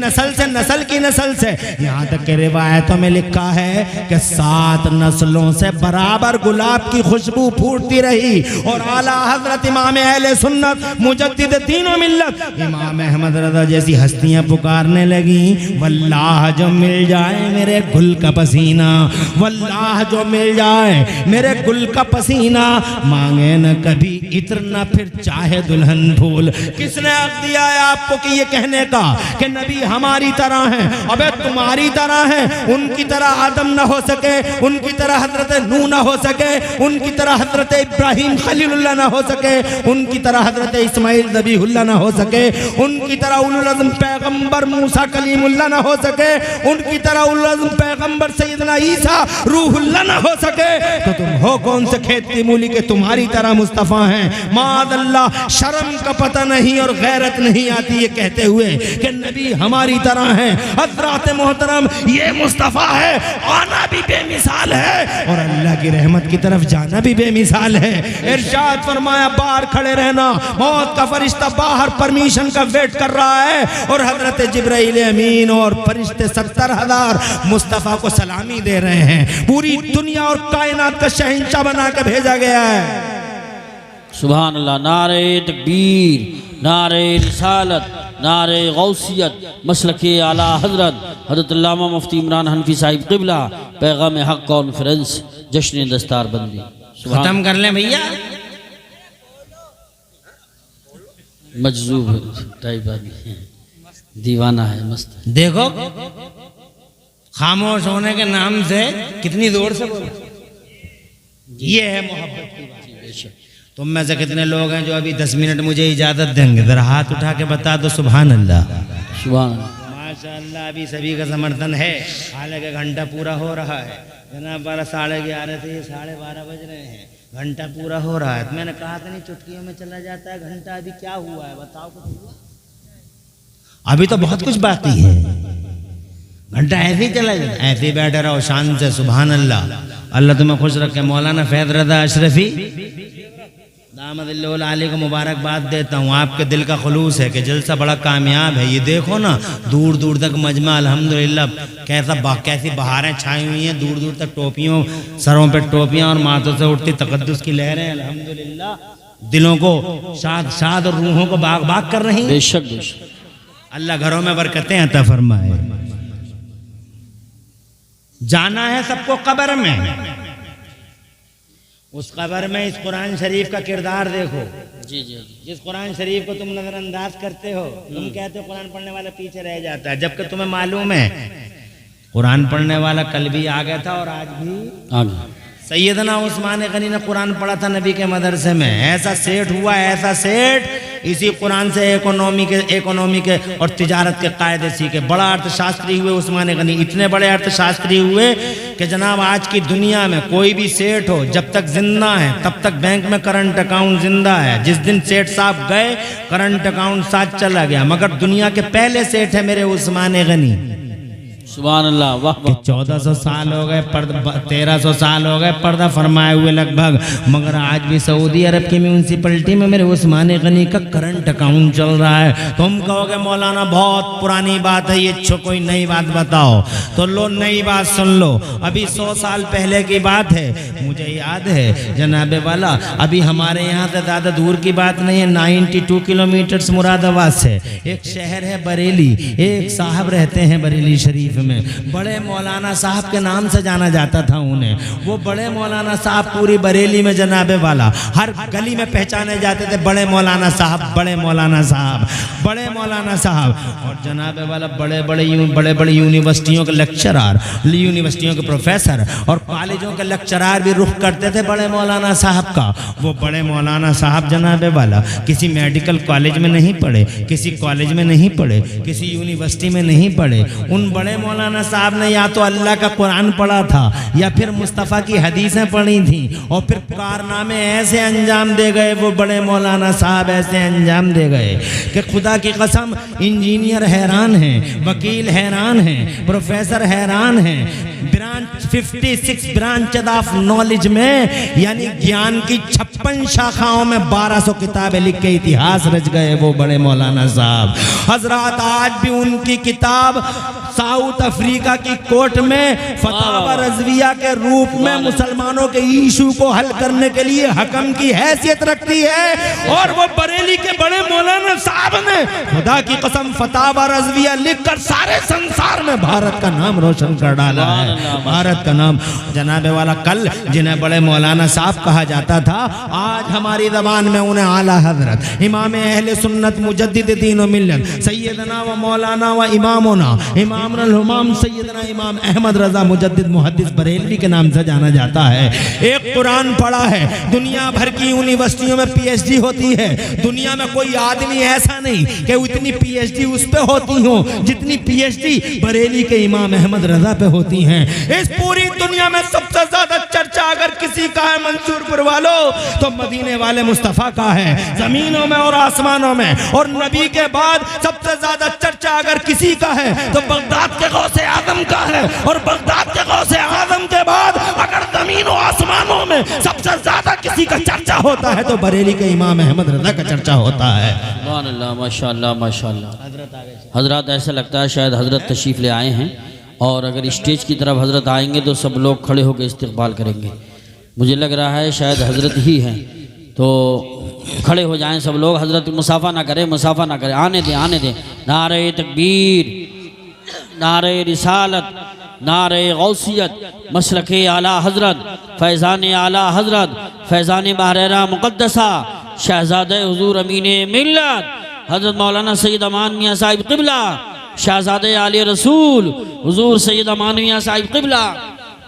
नस्ल से यहाँ तक के रिवायतों में लिखा है कि 7 नस्लों से बराबर गुलाब की खुशबू फूटती रही। और आला हजरत इमाम अहले सुन्नत मुजद्दिद दीन व मिल्लत इमाम अहमद रज़ा जैसी हस्तियां पुकारने लगी, वल्लाह जो मिल जाए मेरे गुल का पसीना, वल्लाह जो मिल जाए मेरे गुल का पसीना, मांगे न कभी इत्र न फिर चाहे दुल्हन फूल। किसने हक दिया है आपको कि ये कहने का कि नबी हमारी तरह हैं? अबे तुम्हारी तरह हैं, उनकी तरह आदम ना हो सके, उनकी तरह हजरत नूह ना हो सके, उनकी तरह हजरत इब्राहिम खलीलुल्लाह ना हो सके, उनकी तरह हजरत इस्माइल ज़बीहुल्लाह ना हो सके, उनकी तरह उलुल अज़्म पैगंबर मूसा कलीमुल्लाह ना हो सके, उनकी तरह उलुल अज़्म पैगंबर सैयदना ईसा रूहुल्लाह ना हो सके, तो तुम हो कौन से खेत की मूली के तुम्हारी तरह मुस्तफ़ा हैं? मादल्ला, शर्म का पता नहीं और गैरत नहीं आती ये कहते हुए कि नबी हमारी तरह हैं। हज़रात मोहतरम, ये मुस्तफ़ा है, आना भी बेमिसाल है और अल्लाह की रहमत की तरफ जाना भी बेमिसाल है। इरशाद फरमाया, बाहर खड़े रहना, मौत का फरिश्ता बाहर परमिशन का वेट कर रहा है और हजरत जिब्राइल अमीन और फरिश्ते 70,000 मुस्तफ़ा को सलामी दे रहे हैं। पूरी दुनिया और कायनात का शहंशाह बना के भेजा गया है। सुभान अल्लाह। नारे तकबीर, नारे रिसालत, नारे गौसियत, मसलके आला हजरत हजरत अल्लामा मुफ्ती इमरान हनफी साहिब क़िबला, पैगाम हक कॉन्फ्रेंस, जश्न दस्तार बंदी। खत्म कर लें भैया, मजजूब टाइप आदमी, दीवाना है, मस्त। देखो खामोश होने के नाम से कितनी जोर से बोलो, ये है मोहब्बत की बात। तुम में से कितने लोग हैं जो अभी 10 मिनट मुझे इजाजत देंगे? जरा हाथ उठा के बता दो सुभान अल्लाह। सुभान अल्लाह। माशाअल्लाह, अभी सभी का समर्थन है। हालांकि घंटा पूरा हो रहा है जनाब, 11:30 थे, 12:30 बज रहे हैं, घंटा पूरा हो रहा है। तो मैंने कहा था नहीं चुटकियों में चला जाता है घंटा। अभी क्या हुआ है बताओ कुछ हुआ? अभी तो बहुत कुछ बाकी है। घंटा ऐसे ही चला जाता, ऐसे ही बैठे रहो शान से। सुभान अल्लाह, अल्लाह तुम्हें खुश रखे। मौलाना फैज रज़ा अशरफी दामद आली को मुबारकबाद देता हूँ। आपके दिल का खुलूस है कि जलसा बड़ा कामयाब है। ये देखो ना, दूर दूर तक मजमा, अल्हम्दुलिल्लाह कैसी बहारें छाई हुई हैं। दूर दूर तक टोपियों, सरों पे टोपियां और माथों से उठती तकद्दुस की लहरें अल्हम्दुलिल्लाह दिलों को शाद शाद और रूहों को बाग बाग कर रही हैं। बेशक बेशक। अल्लाह घरों में बरकतें अता फरमाए। जाना है सबको कब्र में, उस कब्र में इस कुरान शरीफ का किरदार देखो। जी जी। जिस कुरान शरीफ को तुम नजरअंदाज करते हो, तुम कहते हो कुरान पढ़ने वाला पीछे रह जाता है, जबकि तुम्हें मालूम है कुरान पढ़ने वाला कल भी आ गया था और आज भी आ गया। सैयदना उस्मान गनी ने कुरान पढ़ा था नबी के मदरसे में। ऐसा सेठ हुआ, ऐसा सेठ, इसी कुरान से इकोनॉमी के और तिजारत के कायदे सीखे। बड़ा अर्थशास्त्री हुए उस्मान गनी, इतने बड़े अर्थशास्त्री हुए कि जनाब आज की दुनिया में कोई भी सेठ हो, जब तक जिंदा है तब तक बैंक में करंट अकाउंट जिंदा है। जिस दिन सेठ साहब गए करंट अकाउंट साथ चला गया। मगर दुनिया के पहले सेठ है मेरे उस्मान गनी। सुभान अल्लाह। वाह वाह। 1400 साल हो गए, 1300 साल हो गए पर्दा फरमाए हुए लगभग, मगर आज भी सऊदी अरब की म्यूनसिपलिटी में मेरे उस्मान गनी का करंट अकाउंट चल रहा है। तुम कहोगे मौलाना बहुत पुरानी बात है ये, कोई नई बात बताओ। तो लो नई बात सुन लो। अभी 100 साल पहले की बात है। मुझे याद है जनाबे वाला, अभी हमारे यहाँ से ज़्यादा दूर की बात नहीं है, 92 किलोमीटर मुरादाबाद से एक शहर है बरेली। एक साहब रहते हैं बरेली शरीफ में, बड़े मौलाना साहब के नाम से जाना जाता था उन्हें। वो बड़े मौलाना साहब पूरी बरेली में जनाबे वाला हर गली में पहचाने जाते थे, बड़े मौलाना साहब, बड़े मौलाना साहब, बड़े मौलाना साहब। और जनाबे वाला बड़े बड़े यूनिवर्सिटियों के लेक्चरार, यूनिवर्सिटियों के प्रोफेसर और कॉलेजों के लेक्चरार भी रुख करते थे बड़े मौलाना साहब का। वो बड़े मौलाना साहब जनाबे वाला किसी मेडिकल कॉलेज में नहीं पढ़े, किसी कॉलेज में नहीं पढ़े, किसी यूनिवर्सिटी में नहीं पढ़े। उन बड़े मौलाना साहब ने या तो अल्लाह का कुरान पढ़ा था या फिर मुस्तफ़ा की हदीसें पढ़ी थी, और फिर कारनामे ऐसे अंजाम दे गए वो बड़े मौलाना साहब, ऐसे अंजाम दे गए कि खुदा की कसम इंजीनियर हैरान हैं, वकील हैरान हैं, प्रोफेसर हैरान हैं। ब्रांच 56 ब्रांच ऑफ नॉलेज में, यानी ज्ञान की 56 शाखाओं में 1200 किताबें लिख के इतिहास रच गए वो बड़े मौलाना साहब। हजरत आज भी उनकी किताब साउथ अफ्रीका की कोर्ट में फतावा रज़विया के रूप में मुसलमानों के इशू को हल करने के लिए हकम की हैसियत रखती है। और वो बरेली के बड़े मौलाना साहब ने खुदा की कसम फतावा रज़विया लिखकर सारे संसार में भारत का नाम रोशन कर डाला है। भारत का नाम जनाब वाला। कल जिन्हें बड़े मौलाना साहब कहा जाता था, आज हमारी ज़बान में उन्हें आला हजरत इमाम अहले सुन्नत मुजद्दिद दीन व मिल्लत सैयदना व मौलाना व इमामुना इमामुल हुमाम सैयदना इमाम अहमद रज़ा मुजद्दिद मुहद्दिस बरेलवी के नाम से जाना जाता है। एक कुरान पढ़ा है, दुनिया भर की यूनिवर्सिटियों में पीएचडी होती है। दुनिया में कोई आदमी ऐसा नहीं कि इतनी पीएचडी उस पे होती हो जितनी पीएचडी बरेली के इमाम अहमद रज़ा पे होती हैं। इस पूरी दुनिया में सबसे ज्यादा चर्चा अगर किसी का है मंसूरपुर वालों तो मदीने वाले मुस्तफ़ा का है, जमीनों में और आसमानों में। और नबी के बाद सबसे ज्यादा चर्चा अगर किसी का है तो बगदाद के गौसे आजम का है। और बगदाद के गौसे आजम के बाद अगर जमीन और आसमानों में सबसे ज्यादा किसी का चर्चा होता है तो बरेली के इमाम अहमद रज़ा का चर्चा होता है। माशाअल्लाह माशाअल्लाह। हजरत ऐसा लगता है शायद हजरत तशरीफ़ ले आए हैं, और अगर स्टेज की तरफ हजरत आएंगे तो सब लोग खड़े होकर इस्तकबाल करेंगे। मुझे लग रहा है शायद हजरत ही हैं, तो खड़े हो जाएं सब लोग। हजरत मुसाफा ना करें, मुसाफा ना करें, आने दें आने दें। नारे तकबीर, नारे रिसालत, नारे गौसियत, मसलके आला हजरत, फैज़ान आला हजरत, फैज़ान बहरेरा मुक़द्दसा, शहज़ादे हुज़ूर अमीने मिल्लत हजरत मौलाना सैयद अमान मियाँ साहिब क़िबला, शहज़ादे आले रसूल हुज़ूर सैयद अमान मियाँ साहिब क़िबला।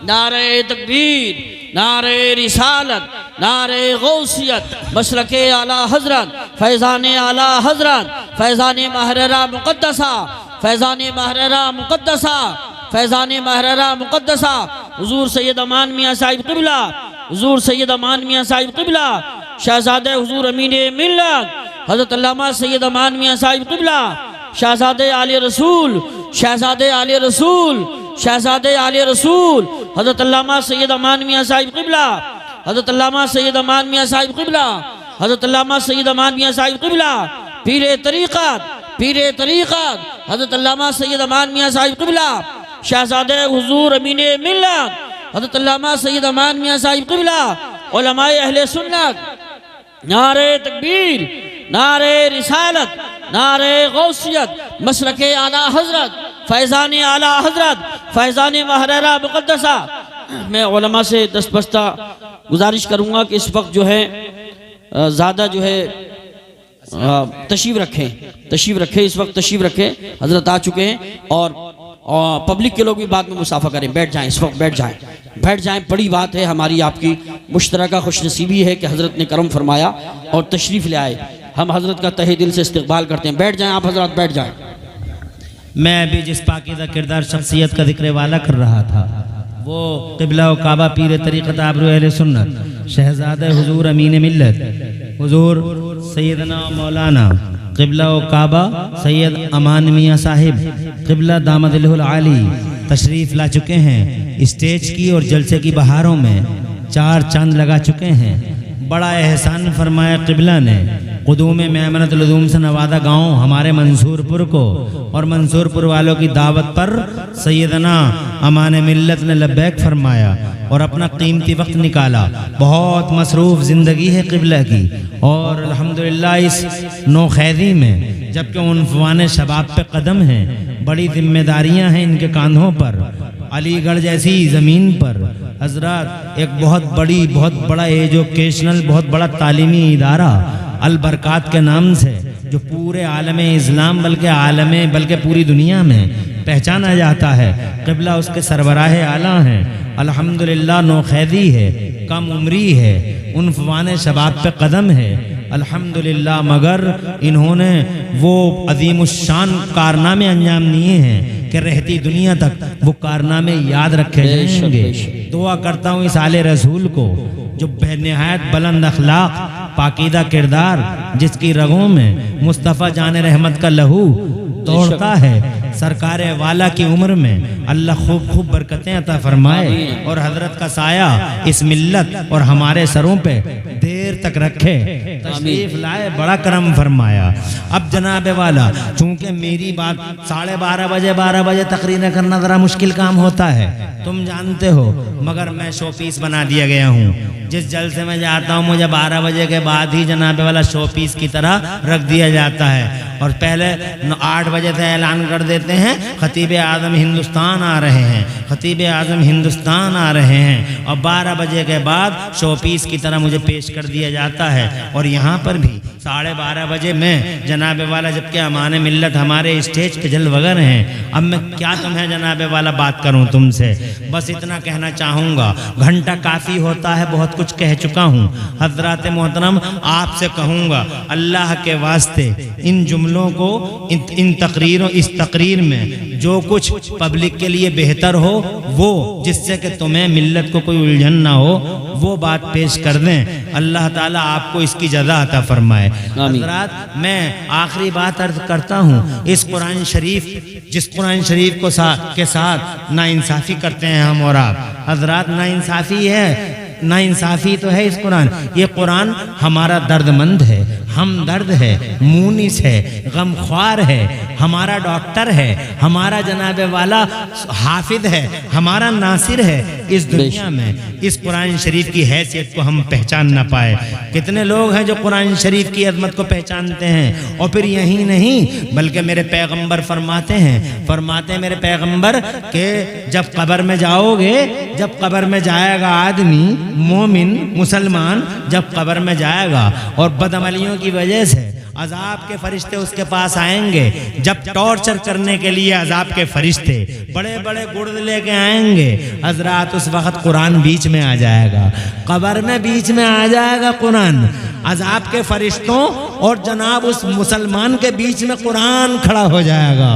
नारे तकबीर, नारे रिसालत, नारे गौसियत, मसलके आला हजरत, फैज़ान आला हजरत, फैज़ान महररा मुक़द्दसा, फैज़ान महररा मुक़द्दसा, फैज़ान महररा मुक़द्दसा, हुज़ूर सैयद अमान मियाँ साहिब क़िबला, हुज़ूर सैयद अमान मियाँ साहिब क़िबला, शहज़ादे हुज़ूर अमीने मिल्लत हज़रत अल्लामा सैयद अमान मियाँ साहिब क़िबला, शहज़ादे आले रसूल, शहज़ादे आले रसूल, शहज़ादे आले रसूल, हज़रत अल्लामा सैयद अमान मियाँ साहिब क़िबला, हज़रत अल्लामा सैयद अमान मियाँ साहिब क़िबला, हज़रत अल्लामा सैयद अमान मियाँ साहिब क़िबला, पीरे तरीक़त, पीरे तरीक़त, हज़रत अल्लामा सैयद अमान मियाँ साहिब क़िबला, शहज़ादे हुज़ूर अमीने मिल्लत हज़रत अल्लामा सैयद अमान मियाँ साहिब क़िबला, उलमाए अहले सुन्नत। नारे तकबीर, नारे रिसालत, नारे गौसियत, मसलके आला हजरत, फैज़ान आला हजरत, फैज़ान महररा मुक़द्दसा। मैं उलमा से दस्तबस्ता गुजारिश करूँगा कि इस वक्त जो है ज़्यादा जो है तशरीफ़ रखें, इस वक्त तशरीफ़ रखें। हजरत आ चुके हैं और पब्लिक के लोग भी बाद में मुसाफा करें। बैठ जाएं, इस वक्त बैठ जाएं। बड़ी बात है, हमारी आपकी मुश्तरका खुशनसीबी है कि हज़रत ने करम फरमाया और तशरीफ़ ले आए। हम हज़रत का तहे दिल से इस्तकबाल करते हैं। बैठ जाएं आप हज़रत, बैठ जाएं। मैं अभी जिस पाकीज़ा किरदार शख्सियत का जिक्र वाला कर रहा था वो क़िबला व काबा पीर तरीक़त आबरू अहले सुन्नत शहज़ादे हुज़ूर अमीन मिल्लत हुज़ूर सैयदना मौलाना क़िबला व काबा सैयद अमान मियाँ साहिब क़िबला दामदिलहुल आली तशरीफ़ ला चुके हैं। स्टेज की और जलसे की बहारों में 4 चांद लगा चुके हैं। बड़ा एहसान फरमाया क़िबला ने क़ुदूम मेमनत लुदूम से नवादा गाँव हमारे मंसूरपुर को, और मंसूरपुर वालों की दावत पर सैयदना अमान मिल्लत ने लब्बैक फरमाया और अपना कीमती वक्त निकाला। बहुत मसरूफ़ ज़िंदगी है क़िबला की, और अल्हम्दुलिल्लाह इस नौखैदी में जबकि उन्फ़वान शबाब पे कदम हैं, बड़ी जिम्मेदारियां हैं इनके कांधों पर। अलीगढ़ जैसी ज़मीन पर हजरत एक बहुत बड़ा एजुकेशनल, बहुत बड़ा तालीमी इदारा अल बरकात के नाम से जो पूरे आलम इस्लाम बल्कि पूरी दुनिया में पहचाना जाता है। क़िबला उसके सरबराह आला हैं। अल्हम्दुलिल्लाह नौखैदी है, कम उम्री है, उन्फ़वान शबाब पे कदम है अल्हम्दुलिल्लाह, मगर इन्होंने वो अज़ीमुश्शान कारनामे अंजाम दिए हैं कि रहती दुनिया तक वो कारनामे याद रखे जाएंगे। दुआ करता हूँ इस आले रसूल को जो बेनिहायत बुलंद अखलाक पाकीदा किरदार, जिसकी रगों में मुस्तफ़ा जान रहमत का लहू दौड़ता है, सरकार वाला की उम्र में अल्लाह खूब बरकतें अता फरमाए और हजरत का साया इस मिल्लत और हमारे सरों पे देर तक रखे, तशरीफ लाए, बड़ा करम फरमाया। अब जनाब वाला, चूंकि मेरी बात 12:30 बजे तकरीर करना ज़रा मुश्किल काम होता है, तुम जानते हो, मगर मैं शो पीस बना दिया गया हूँ। जिस जलसे में जाता हूँ मुझे 12 बजे के बाद ही जनाब वाला शो पीस की तरह रख दिया जाता है, और पहले 8 बजे से ऐलान कर देते बोलते हैं खतीब आज़म हिंदुस्तान आ रहे हैं, खतीब आज़म हिंदुस्तान आ रहे हैं, और 12 बजे के बाद शोपीस की तरह मुझे पेश कर दिया जाता है। और यहाँ पर भी 12:30 बजे मैं जनाब वाला, जबकि अमान मिल्लत हमारे स्टेज पे जलवगर हैं, अब मैं क्या तुम्हें जनाब वाला बात करूं तुमसे, बस इतना कहना चाहूँगा, घंटा काफ़ी होता है, बहुत कुछ कह चुका हूँ। हज़रात मोहतरम आपसे कहूँगा अल्लाह के वास्ते इन जुमलों को, इन तकरीरों, इस तकरीर में जो कुछ पब्लिक के लिए बेहतर हो, वो जिससे कि तुम्हें मिल्लत को कोई उलझन ना हो, वो बात पेश कर दें। अल्लाह ताला आपको इसकी जज़ा अता फरमाए। हज़रात मैं आखिरी बात अर्ज़ करता हूँ, इस कुरान शरीफ, जिस कुरान शरीफ को के साथ नाइंसाफ़ी करते हैं हम और आप, हज़रात नाइंसाफ़ी है, नाइंसाफ़ी तो है इस कुरान। ये कुरान हमारा दर्दमंद है, हमदर्द है, मूनिस है, गमख्वार है, हमारा डॉक्टर है, हमारा जनाब वाला हाफिज है, हमारा नासिर है। इस दुनिया में इस कुरान शरीफ की हैसियत को हम पहचान ना पाए। कितने लोग हैं जो कुरान शरीफ की अजमत को पहचानते हैं, और फिर यही नहीं बल्कि मेरे पैगंबर फरमाते हैं मेरे पैगंबर के जब कब्र में जाओगे, जब कब्र में जाएगा आदमी मोमिन मुसलमान, जब कब्र में जाएगा और बदअमलियों की वजह से अजाब के फरिश्ते उसके पास आएंगे, जब टॉर्चर करने के लिए अजाब के फरिश्ते बड़े बड़े गुर्द लेके आएंगे, हजरात उस वक्त कुरान बीच में आ जाएगा, कब्र में बीच में आ जाएगा कुरान, अजाब के फरिश्तों और जनाब उस मुसलमान के बीच में कुरान खड़ा हो जाएगा,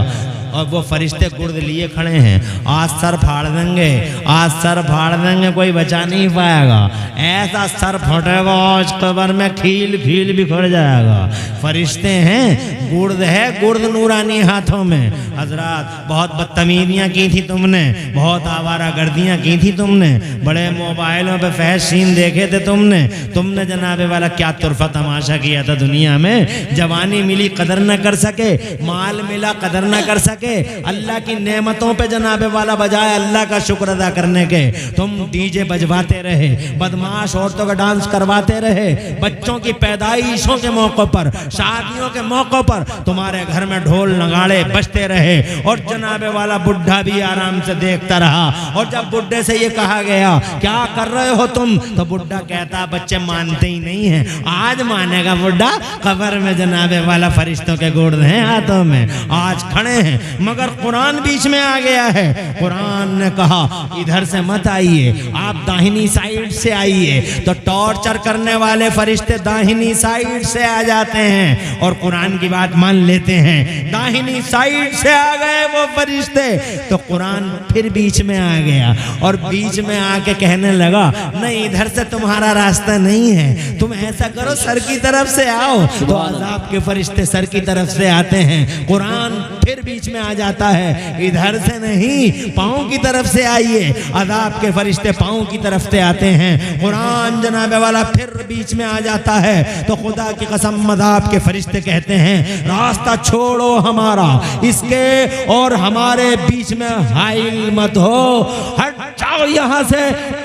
और वो फरिश्ते गुर्द लिए खड़े हैं, आज सर फाड़ देंगे, आज सर फाड़ देंगे, कोई बचा नहीं पाएगा, ऐसा सर फटेगा आज कब्र में खील खील बिखर जाएगा। फरिश्ते हैं, गुर्द है, गुर्द नूरानी हाथों में। हजरात बहुत बदतमीजियाँ की थी तुमने, बहुत आवारा गर्दियाँ की थी तुमने, बड़े मोबाइलों पे फहश सीन देखे थे तुमने जनाबे वाला क्या तुरफा तमाशा किया था दुनिया में। जवानी मिली कदर न कर सके, माल मिला कदर न कर सके, अल्लाह की नेमतों पे जनाबे वाला बजाय अल्लाह का शुक्र अदा करने के तुम डीजे बजवाते रहे, बदमाश औरतों का डांस करवाते रहे, बच्चों की पैदाइशों के मौक़ों पर, शादियों के मौक़ों पर तुम्हारे घर में ढोल नगाड़े बजते रहे, और जनाबे वाला बुढ़ा भी आराम से देखता रहा। और जब बुढ़े से ये कहा गया क्या कर रहे हो तुम, तो बुढ़ा कहता बच्चे मानते ही नहीं है, आज मानेगा बुढ़ा, कब्र में जनाबे वाला फरिश्तों के गुर्द हैं हाथों में, आज खड़े हैं। मगर कुरान बीच में आ गया है, कुरान ने कहा इधर से मत आइए, आप दाहिनी साइड से आइए, तो टॉर्चर करने वाले फरिश्ते दाहिनी साइड से आ जाते हैं और कुरान की बात मान लेते हैं। दाहिनी साइड से आ गए वो फरिश्ते, तो कुरान फिर बीच में आ गया और बीच में आके कहने लगा नहीं इधर से तुम्हारा रास्ता नहीं है, तुम ऐसा करो सर की तरफ से आओ, तो अज़ाब के फरिश्ते सर की तरफ से आते हैं, कुरान फिर बीच में आ जाता है, इधर से नहीं पाँव की तरफ से आइए, अज़ाब के फरिश्ते पाँव की तरफ से आते हैं, कुरान जनाबे वाला फिर बीच में आ जाता है, तो खुदा की कसम अज़ाब के फरिश्ते कहते हैं रास्ता छोड़ो हमारा, इसके और हमारे बीच में हाइल मत हो, हट जाओ यहाँ से,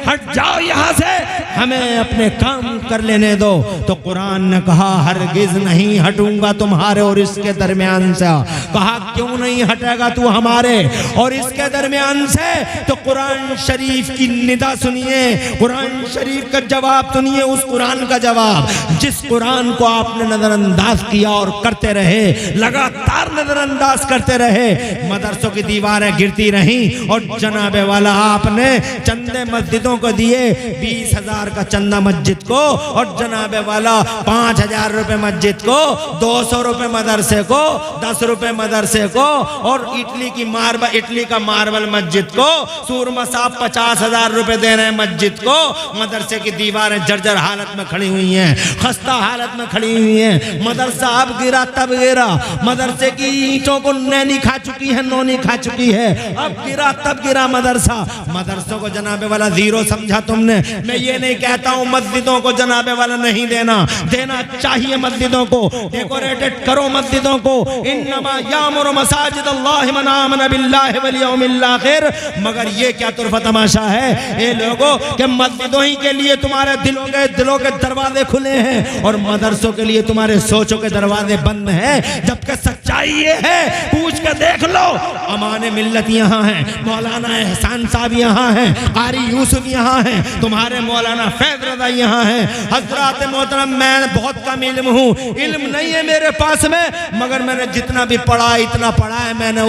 हट जाओ यहाँ से, हमें अपने काम कर लेने दो। तो कुरान ने कहा हरगिज नहीं हटूंगा तुम्हारे और इसके दरमियान से। कहा क्यों नहीं हटेगा तू हमारे और इसके दरमियान से? तो कुरान शरीफ की निदा सुनिए, कुरान शरीफ का जवाब सुनिए, उस कुरान का जवाब जिस कुरान को आपने नजरअंदाज किया और करते रहे, लगातार नजरअंदाज करते रहे, मदरसों की दीवारें गिरती रहीं और जनाबे वाला आपने चंदे मस्जिदों को दिए, 20,000 का चंदा मस्जिद को और जनाबे वाला 5,000 रुपए मस्जिद को, 200 रुपए मदरसे को, 10 रुपए मदरसे को, और इटली का मार्बल मस्जिद को, सूरमा साहब 50,000 रुपए दे रहे हैं मस्जिद को। मदरसे की दीवारें जर्जर हालत में खड़ी हुई हैं, खस्ता हालत में खड़ी हुई हैं। मदरसा अब गिरा तब गिरा, मदरसे की ईंटों को नैनी खा चुकी है, नौनी खा चुकी है, अब गिरा तब गिरा मदरसा। मदरसों को जनाबे वाला जीरो समझा तुमने। मैं ये नहीं नहीं कहता हूँ मस्जिदों को जनाबे वाला नहीं देना, देना चाहिए मस्जिदों को, डेकोरेटेड करो मस्जिदों को। इन्नमा यामुरु मसाजिद अल्लाह मन आमन बिल्लाहि वल यौमिल आखिर। मगर ये क्या तुरफा तमाशा है ये लोगों के मस्जिदों ही के लिए तुम्हारे दिलों के दरवाजे खुले हैं और मदरसों के लिए तुम्हारे सोचों के दरवाजे बंद हैं। जबकि सच्चाई ये है, पूछ के देख लो, अमाने मिल्लत यहाँ है, मौलाना एहसान साहब यहाँ हैं, कारी यूसुफ यहाँ हैं, तुम्हारे मौलाना फैज रज़ा यहाँ हैं। हजरात मोहतरम, मैं बहुत कम इल्म हूँ, इल्म नहीं है मेरे पास में, मगर मैंने जितना भी पढ़ा इतना पढ़ा है मैंने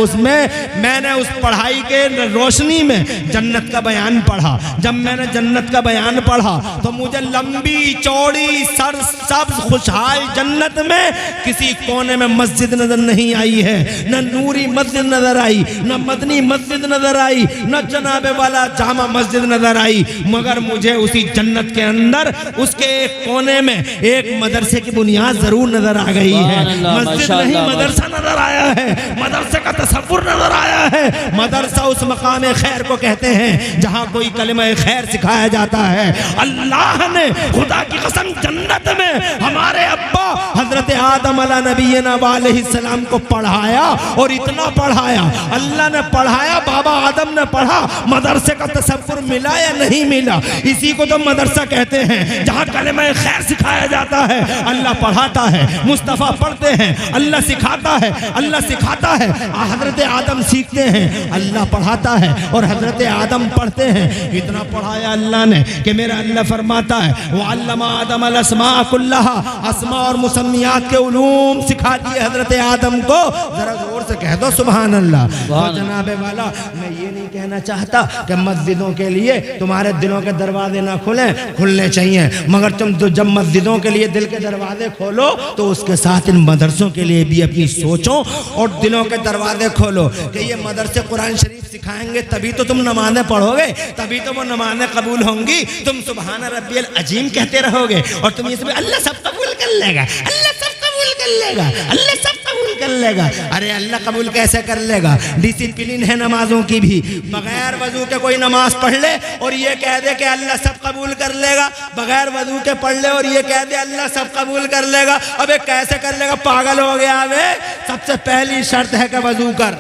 उस पढ़ाई के रोशनी में जन्नत का बयान पढ़ा। जब मैंने जन्नत का बयान पढ़ा तो मुझे लंबी चौड़ी सर सब खुशहाल जन्नत में किसी कोने में मस्जिद नजर नहीं आई है, न नूरी मस्जिद नजर आई, न मदनी मस्जिद नजर आई, न जनाबे वाला जामा मस्जिद नजर आई, मगर मुझे उसी जन्नत के अंदर उसके एक कोने में एक मदरसे की बुनियाद जरूर नजर आ गई है। मस्जिद नहीं मदरसा नजर आया है, मदरसे का तसव्वुर नजर आया है। मदरसा उस मकाम खैर को कहते हैं जहाँ कोई कलिमा खैर सिखाया जाता है। अल्लाह ने खुदा की कसम जन्नत में हमारे अब्बा हजरत आदम अला नबीना अलैहिस्सलाम को पढ़ाया और इतना पढ़ाया, अल्लाह ने पढ़ाया, बाबा आदम ने पढ़ा, मदरसे का तसव्वुर मिला या नहीं मिला? इसी को तो मदरसा कहते हैं जहाँ कलिमा खैर सिखाया जाता है। अल्लाह पढ़ाता है, मुस्तफ़ा पढ़ते हैं, अल्लाह सिखाता है, अल्लाह सिखाता है, हजरत आदम सीखते हैं, अल्लाह पढ़ाता है और हजरत आदम पढ़ते हैं। इतना पढ़ाया अल्लाह ने कि मेरा अल्लाह फरमाता है वो अल्लमा आदम अल अस्मा कुल्लहा, अस्मा और मुसम्मियात के उलूम सिखा दिए हजरत आदम को। जरा जोर से कह दो सुभान अल्लाह। तो जनाबे वाला, मैं ये नहीं कहना चाहता कि मस्जिदों के लिए तुम्हारे दिलों के दरवाजे ना खुलने चाहिए, मगर तुम जब मस्जिदों के लिए दिल के दरवाजे खोलो तो उसके साथ इन मदरसों के लिए भी अपनी सोचों और दिलों के दरवाजे खोलो कि ये मदरसे कुरान शरीफ सिखाएंगे तभी तो तुम नमाज़ें पढ़ोगे, तभी तो वो नमाज़ें कबूल होंगी। तुम सुभान रब्बियल अजीम कहते रहोगे और तुम ये सब अल्लाह सब कबूल कर लेगा, अल्लाह सब कबूल कर लेगा, अल्लाह सब कबूल कर लेगा। अरे अल्लाह कबूल कैसे कर लेगा? डिसिप्लिन है नमाजों की भी, बगैर वजू के कोई नमाज पढ़ ले और ये कह दे कि अल्लाह सब कबूल कर लेगा, बगैर वजू के पढ़ ले और ये कह दे अल्लाह सब कबूल कर लेगा। अबे कैसे कर लेगा? पागल हो गया वे। सबसे पहली शर्त है कि वजू कर।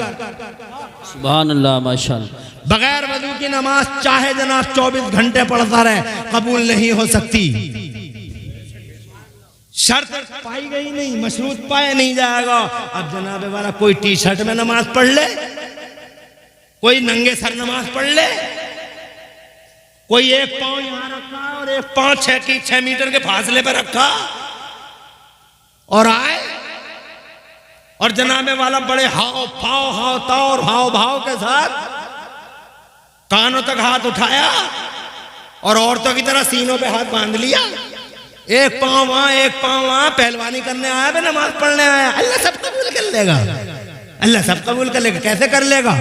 सुभान अल्लाह, माशाअल्लाह। बगैर वजू की नमाज चाहे जनाब 24 घंटे पढ़ता रहे, कबूल नहीं हो सकती। शर्त पाई गई नहीं, मशरूत पाया नहीं जाएगा। अब जनाबे वाला कोई टी शर्ट में नमाज पढ़ ले, कोई नंगे सर नमाज पढ़ ले, कोई एक पांव यहां रखा और एक पांव 6 मीटर के फासले पर रखा और आए और जनाबे वाला बड़े हाव भाव के साथ कानों तक हाथ उठाया और औरतों की तरह सीनों पे हाथ बांध लिया, एक पांव वहां एक पांव वहां, पहलवानी करने आया बे, नमाज पढ़ने आया। अल्लाह सब कबूल कर लेगा, अल्लाह सब कबूल कर लेगा। कैसे कर लेगा?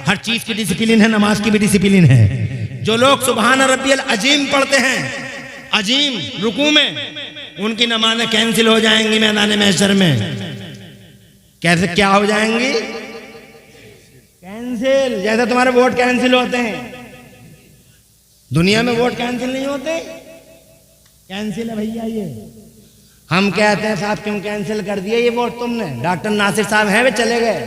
हर चीज की डिसिप्लिन है, नमाज की भी डिसिप्लिन है। जो लोग सुभान रब्बियल अजीम पढ़ते हैं, अजीम रुकू में, उनकी नमाजें कैंसिल हो जाएंगी मैदान महशर में। कैसे क्या हो जाएंगी? कैंसिल। जैसे तुम्हारे वोट कैंसिल होते हैं, दुनिया में वोट कैंसिल नहीं होते, कैंसिल है भैया ये। हम कहते हैं साहब क्यों कैंसिल कर दिया ये वोट तुमने? डॉक्टर नासिर साहब हैं वे चले गए।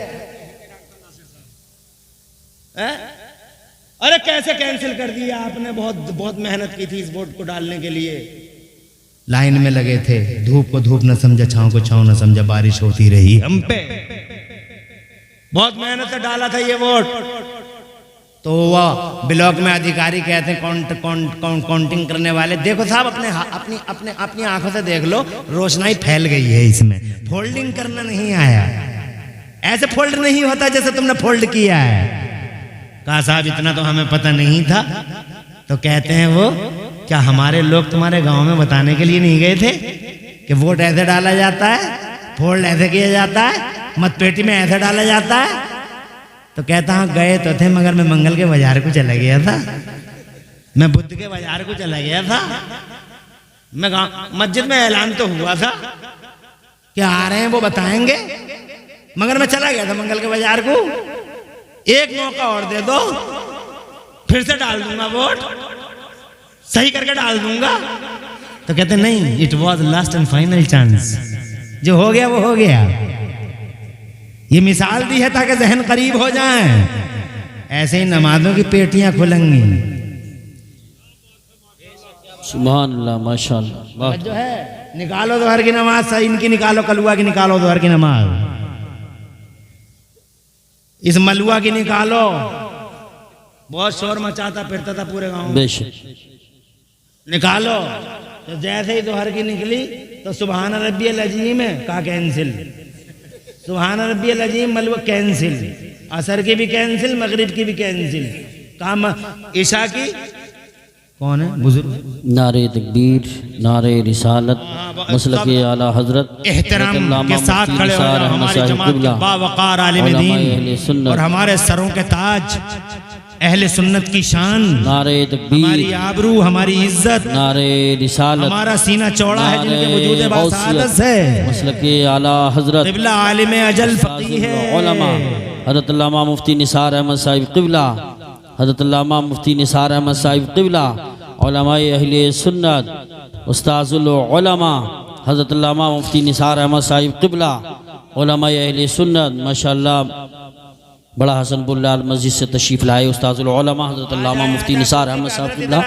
अरे कैसे कैंसिल कर दिया आपने? बहुत मेहनत की थी इस वोट को डालने के लिए, लाइन में लगे थे, धूप को धूप न समझा, छांव को छांव न समझा, बारिश होती रही हम पे, बहुत मेहनत से डाला था ये वोट। तो वह ब्लॉक में अधिकारी कहते हैं काउंटिंग करने वाले, देखो साहब अपनी आंखों से देख लो, रोशनाई फैल गई है इसमें, फोल्डिंग करना नहीं आया, ऐसे फोल्ड नहीं होता जैसे तुमने फोल्ड किया है। कहा साहब इतना तो हमें पता नहीं था। तो कहते हैं वो क्या हमारे लोग तुम्हारे गांव में बताने के लिए नहीं गए थे कि वोट ऐसे डाला जाता है, फोल्ड ऐसे किया जाता है, मतपेटी में ऐसे डाला जाता है? तो कहता हाँ गए तो थे, मगर मैं मंगल के बाजार को चला गया था, मैं बुद्ध के बाजार को चला गया था, मैं मस्जिद में ऐलान तो हुआ था कि आ रहे हैं वो बताएंगे, मगर मैं चला गया था मंगल के बाजार को। एक मौका और दे दो, फिर से डाल दूंगा वोट। सही करके डाल दूंगा। तो कहते नहीं, it was last and final chance, जो हो गया वो हो गया। ये मिसाल दी है ताकि जहन करीब हो जाए। ऐसे ही नमाजों की पेटियां खुलेंगी। सुभान अल्लाह, माशाअल्लाह। जो है निकालो दोहर की नमाज, सही इनकी निकालो, कलुआ की निकालो, दोहर की नमाज, इस मलुआ की निकालो। बहुत शोर मचाता फिरता था पूरे गांव में। बेशक निकालो। तो जैसे ही दोहर की निकली तो सुभान रब्बियल अजीम का कैंसिल, सुभान रब्बियल अजीम मलुआ कैंसिल, असर की भी कैंसिल, मगरिब की भी कैंसिल, काम ईशा की कौन है बुजुर्ग? नारे तकबीर, नारे रिसालत, मसलक आला हजरत, एहतराम के साथ खड़े हो जाओ हमारी जमात के बावकार आलिम दीन और हमारे सरों के ताज, अहले सुन्नत की शान, नारे तकबीर, हमारी आबरू, हमारी इज्जत, नारे रिसालत, हमारा सीना चौड़ा है जिनके वजूद बासादत है, मसलक आला हजरत, क़िबला आलिम अजल फ़क़ीह उलमा हज़रत अल्लामा मुफ्ती निसार अहमद साहिब क़िबला, हज़रत अल्लामा मुफ्ती निसार अहमद साहिब क़िबला, उलमाए अहले सुन्नत, उस्ताज़ुल उलमा हज़रत अल्लामा मुफ्ती निसार अहमद साहिब क़िबला, उलमाए अहले सुन्नत, माशाअल्लाह बड़ा हसनपुर लाल मस्जिद से तशरीफ़ लाए उस्ताज़ुल उलमा हज़रत अल्लामा मुफ्ती निसार अहमद साहिब क़िबला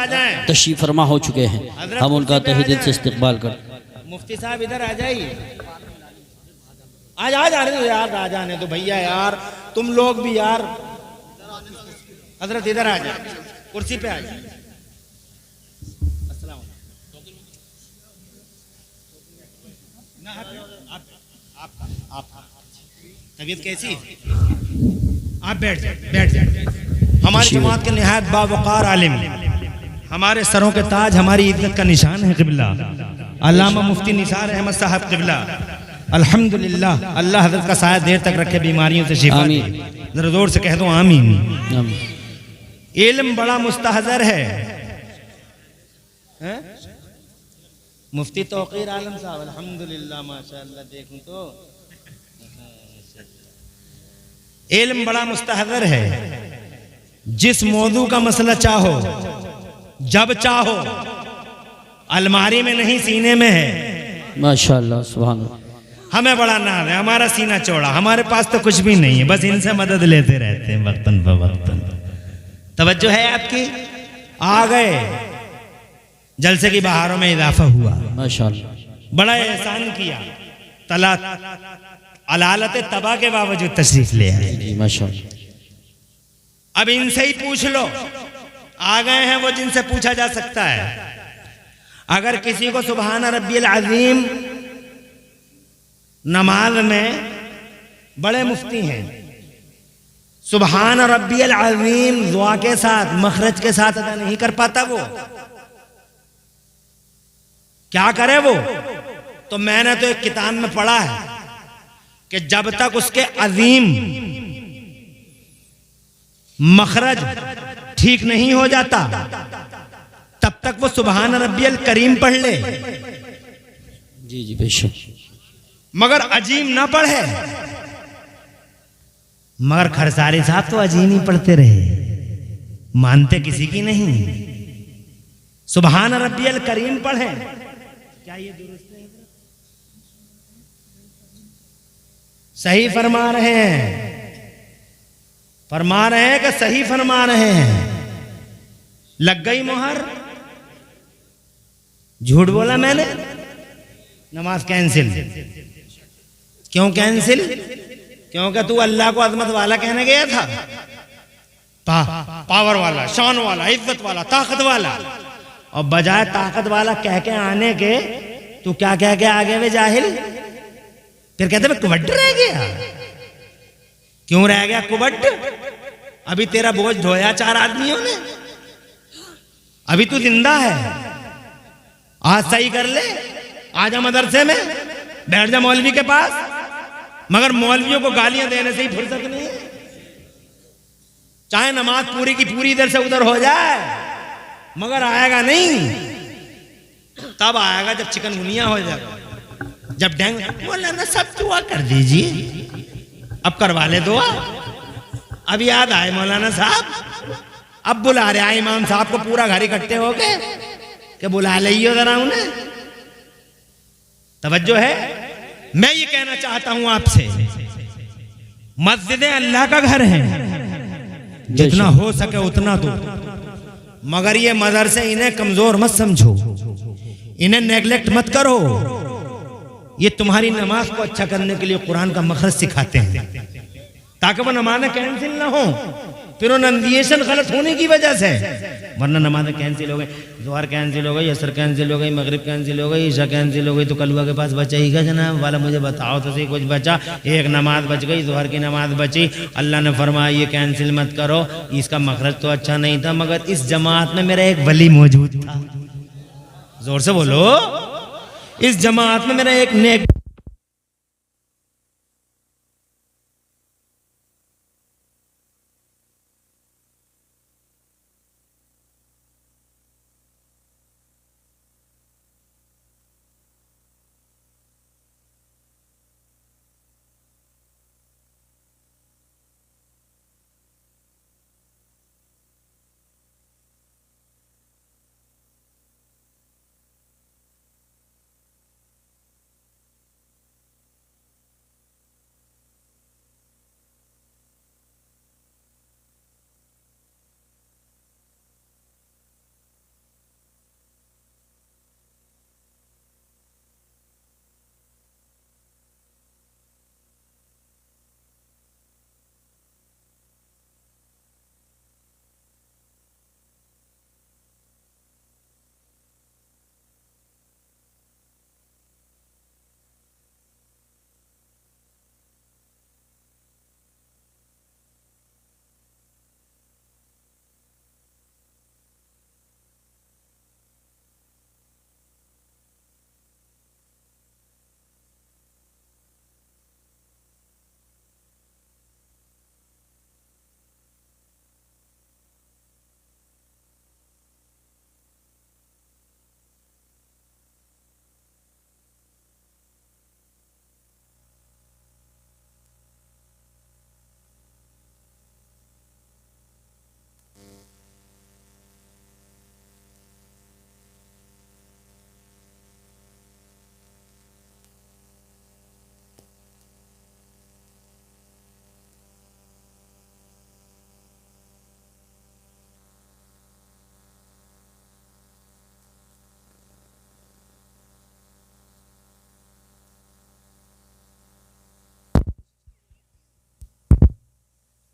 तशरीफ़ फरमा हो चुके हैं। हम उनका तहे दिल से इस्तक़बाल करते। मुफ्ती साहब इधर आ जाइए, आज आ जाने दो यार, आ जाने दो भैया यार, तुम लोग भी यार। हजरत इधर आ जाए, कुर्सी पे आ जाए। तबीयत कैसी? आप बैठ जाए, बैठ जाए। हमारी जमात के निहायत बावकार आलिम, हमारे सरों के ताज, हमारी इज्जत का निशान है क़िबला अल्लामा मुफ्ती निसार अहमद साहब क़िबला। अल्हम्दुलिल्लाह, अल्लाह हज़रत का साया देर तक रखे, बीमारियों से शिफा दे। जरा जोर से कह दो आमीन। इल्म बड़ा मुस्तहज़र है। मुफ्ती तौक़ीर आलम साहब, अल्हम्दुलिल्लाह माशाअल्लाह, देखूं तो इल्म बड़ा मुस्तहज़र है। जिस मौजू का मसला चाहो, जब चाहो, अलमारी में नहीं सीने में है। माशाअल्लाह, सुभान अल्लाह। हमें बड़ा नाज है, हमारा सीना चौड़ा, हमारे पास तो कुछ भी नहीं है, बस इनसे मदद लेते रहते हैं वक्तन फवक्तन। तवज्जो है आपकी? आ गए, जलसे की बहारों में इजाफा हुआ, माशाअल्लाह। बड़ा एहसान किया, तला अलालत तबा के बावजूद तशरीफ ले आए जी माशाअल्लाह। अब इनसे ही पूछ लो, आ गए हैं वो जिनसे पूछा जा सकता है। अगर किसी को सुभान रब्बियल अज़ीम नमाज में, बड़े मुफ्ती हैं, सुभान रब्बियल अज़ीम दुआ के साथ, मखरज के साथ अदा नहीं कर पाता, वो क्या करे? वो तो मैंने तो एक किताब में पढ़ा है कि जब तक उसके अजीम मखरज ठीक नहीं हो जाता, तब तक वो सुभान रब्बियल करीम पढ़ ले। जी जी बेशक। मगर अजीम ना पढ़े। मगर खरसारी साहब तो अजीम ही पढ़ते रहे, मानते किसी की नहीं। सुभान रब्बियल करीम पढ़े, क्या ये दुरुस्त है? सही फरमा रहे हैं, फरमा रहे हैं कि सही फरमा रहे हैं। लग गई मोहर? झूठ बोला मैंने? नमाज कैंसिल। क्यों कैंसिल? क्योंकि तू अल्लाह को अजमत वाला कहने गया था, पावर वाला, शान वाला, इज्जत वाला, ताकत वाला, और बजाय ताकत वाला कह के आने के तू क्या कह के आगे वे जाहिल? फिर कहते मैं कुबड्ड रह गया। क्यों रह गया कुबड्ड? अभी तेरा बोझ ढोया 4 आदमियों ने, अभी तू जिंदा है। आज सही कर ले, आजा मदरसे में, बैठ जा मौलवी के पास। मगर मौलवियों को गालियां देने से ही फुर्सत नहीं है। चाहे नमाज पूरी की पूरी इधर से उधर हो जाए, मगर आएगा नहीं। तब आएगा जब चिकनगुनिया हो जाएगा, जब डेंगू। मौलाना सब दुआ कर दीजिए, अब करवा ले दुआ। अब याद आए मौलाना साहब, अब बुला रहे हैं इमाम साहब को, पूरा घर इकट्ठे हो गए। कि बुला लियो जरा उन्हें। तवज्जो है। मैं ये कहना चाहता हूं आपसे, मस्जिदें अल्लाह का घर है, जितना हो सके उतना दो, मगर ये मदरसे इन्हें कमजोर मत समझो, इन्हें नेग्लेक्ट मत करो। ये तुम्हारी नमाज को अच्छा करने के लिए कुरान का मखरज सिखाते हैं, ताकि वो नमाज़ें कैंसिल ना हो, फिर वो नंदिएशन गलत होने की वजह से। वरना नमाज़ें कैंसिल हो गई, ज़ोहर कैंसिल हो गई, असर कैंसिल हो गई, मगरिब कैंसिल हो गई, ईशा कैंसिल हो गई, तो कलवा के पास बचा ही क्या जनाब वाला, मुझे बताओ तो सही कुछ बचा। एक नमाज बच गई, ज़ोहर की नमाज बची, अल्लाह ने फरमाया ये कैंसिल मत करो, इसका मखरज तो अच्छा नहीं था, मगर इस जमात में मेरा एक वली मौजूद था। जोर से बोलो, इस जमात में मेरा एक नेक।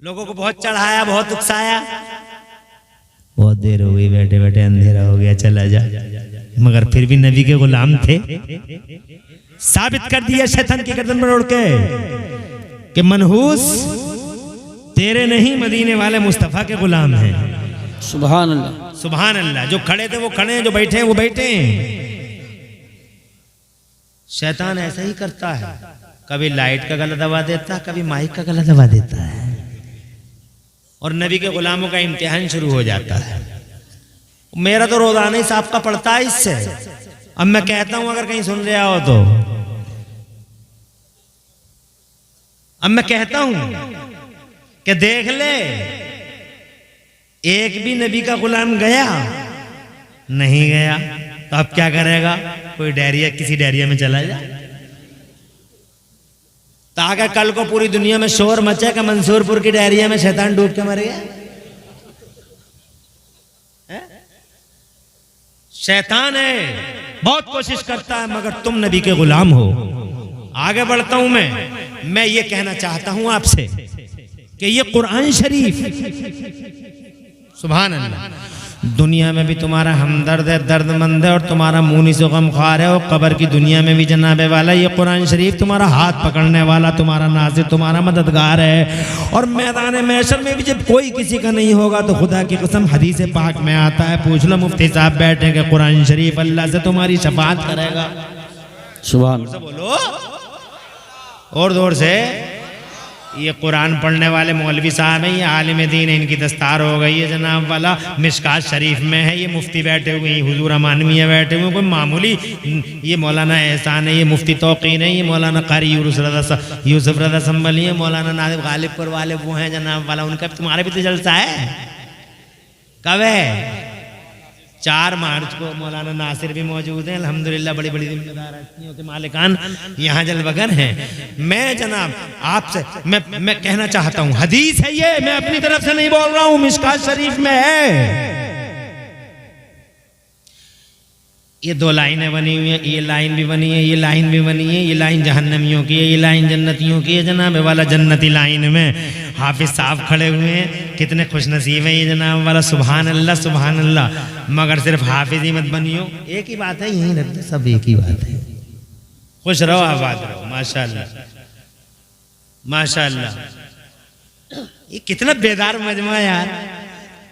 लोगों को बहुत चढ़ाया, बहुत उकसाया, बहुत देर हो गई, बैठे बैठे अंधेरा हो गया, चला जा, मगर फिर भी नबी के गुलाम थे। साबित कर दिया शैतान की गर्दन पर उड़ के कि मनहूस तेरे नहीं, मदीने वाले मुस्तफा के गुलाम हैं। सुभान अल्लाह, सुभान अल्लाह। जो खड़े थे वो खड़े हैं, जो बैठे हैं वो बैठे हैं। शैतान ऐसा ही करता है, कभी लाइट का गला दबा देता, कभी माइक का गला दबा देता है, और नबी के गुलामों का इम्तिहान शुरू हो जाता है। मेरा तो रोजाना ही साबका पड़ता है इससे। अब मैं कहता हूं, अगर कहीं सुन रहा हो तो, अब मैं कहता हूं कि देख ले, एक भी नबी का गुलाम गया नहीं गया, तो अब क्या करेगा? कोई डायरिया, किसी डायरिया में चला जाए, ताकि कल को पूरी दुनिया में शोर मचे कि मंसूरपुर की डायरिया में शैतान डूब के मर गया। शैतान है, बहुत कोशिश करता है, मगर तुम नबी के गुलाम हो। आगे बढ़ता हूं मैं ये कहना चाहता हूं आपसे कि ये कुरान शरीफ, सुभान अल्लाह, दुनिया में भी तुम्हारा हमदर्द है, दर्दमंद है, और तुम्हारा मुनीस व गमख्वार है, और कब्र की दुनिया में भी जनाबे वाला। ये कुरान शरीफ तुम्हारा हाथ पकड़ने वाला, तुम्हारा नासिर, तुम्हारा मददगार है। और मैदान महशर में भी जब कोई किसी का नहीं होगा, तो खुदा की कसम हदीस पाक में आता है, पूछ लो मुफ्ती साहब बैठेंगे, कुरान शरीफ अल्लाह से तुम्हारी शफाअत करेगा। सुभान, बोलो और जोर से। ये कुरान पढ़ने वाले मौलवी साहब हैं, ये आलिम दीन है, इनकी दस्तार हो गई है जनाब वाला, मिशकात शरीफ में है। ये मुफ्ती बैठे हुए हैं, हुजूर अमानविया बैठे हुए, कोई मामूली, ये मौलाना एहसान है, ये मुफ्ती तौकीन है, ये मौलाना कारी यूसुफ रज़ा संभली है, मौलाना नादिब गालिबपुर वाले वो हैं जनाब वाला, उनका तुम्हारे भी तो जलसा है। कब है? 4 मार्च को मौलाना नासिर भी मौजूद हैं, अल्हम्दुलिल्लाह बड़ी बड़ी जिम्मेदार हस्तियों के मालिकान यहाँ जलवगर हैं। मैं जनाब आपसे मैं कहना चाहता हूँ, हदीस है ये, मैं अपनी तरफ से नहीं बोल रहा हूँ, मिशकात शरीफ में है। ये 2 लाइनें बनी हुई हैं, ये लाइन भी बनी है, ये लाइन भी बनी है, ये लाइन जहन्नमियों की है, ये लाइन जन्नतियों की है। जनाब वाला जन्नती लाइन में हाफिज साहब खड़े हुए हैं, कितने खुशनसीब हैं ये जनाब वाला, सुभान अल्लाह सुभान अल्लाह। मगर सिर्फ हाफिज ही मत बनियो, एक ही बात है, यहीं रहते सब एक ही बात है। खुश रहो, आबाद रहो, माशाअल्लाह माशाअल्लाह। ये कितना बेदार मजमा यार।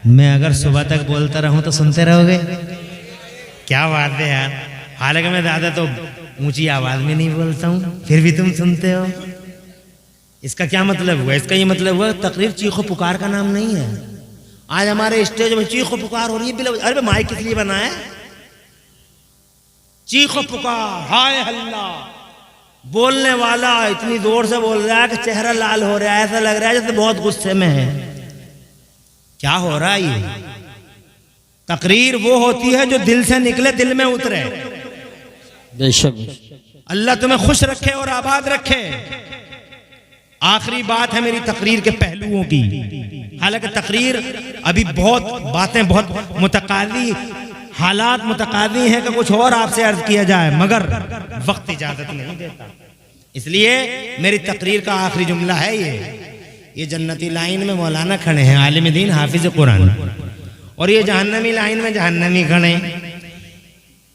मैं अगर सुबह तक बोलता रहूं तो सुनते रहोगे, क्या बात है यार। हालांकि मैं ज़्यादा तो ऊंची आवाज में नहीं बोलता हूँ, फिर भी तुम सुनते हो। इसका क्या मतलब हुआ? इसका ये मतलब हुआ तकरीर चीखो पुकार का नाम नहीं है। आज हमारे स्टेज में चीखो पुकार हो रही है, अरे माइक किस लिए बना है? चीखो पुकार, हाय हल्ला, बोलने वाला इतनी जोर से बोल रहा है कि चेहरा लाल हो रहा है, ऐसा लग रहा है जैसे बहुत गुस्से में है। क्या हो रहा है ये? तकरीर वो होती है जो दिल से निकले, दिल में उतरे। बेशक अल्लाह तुम्हें खुश रखे और आबाद रखे। आखिरी बात है मेरी तकरीर के पहलुओं की। हालांकि तकरीर अभी बहुत बातें, बहुत मुतकादी हालात मुतकादी हैं कि कुछ और आपसे अर्ज किया जाए, मगर वक्त इजाजत नहीं देता। इसलिए मेरी तकरीर का आखिरी जुमला है ये जन्नती लाइन में मौलाना खड़े हैं, आलिम दीन हाफिज कुरान, और ये जहन्नमी लाइन में जहन्नमी खड़े।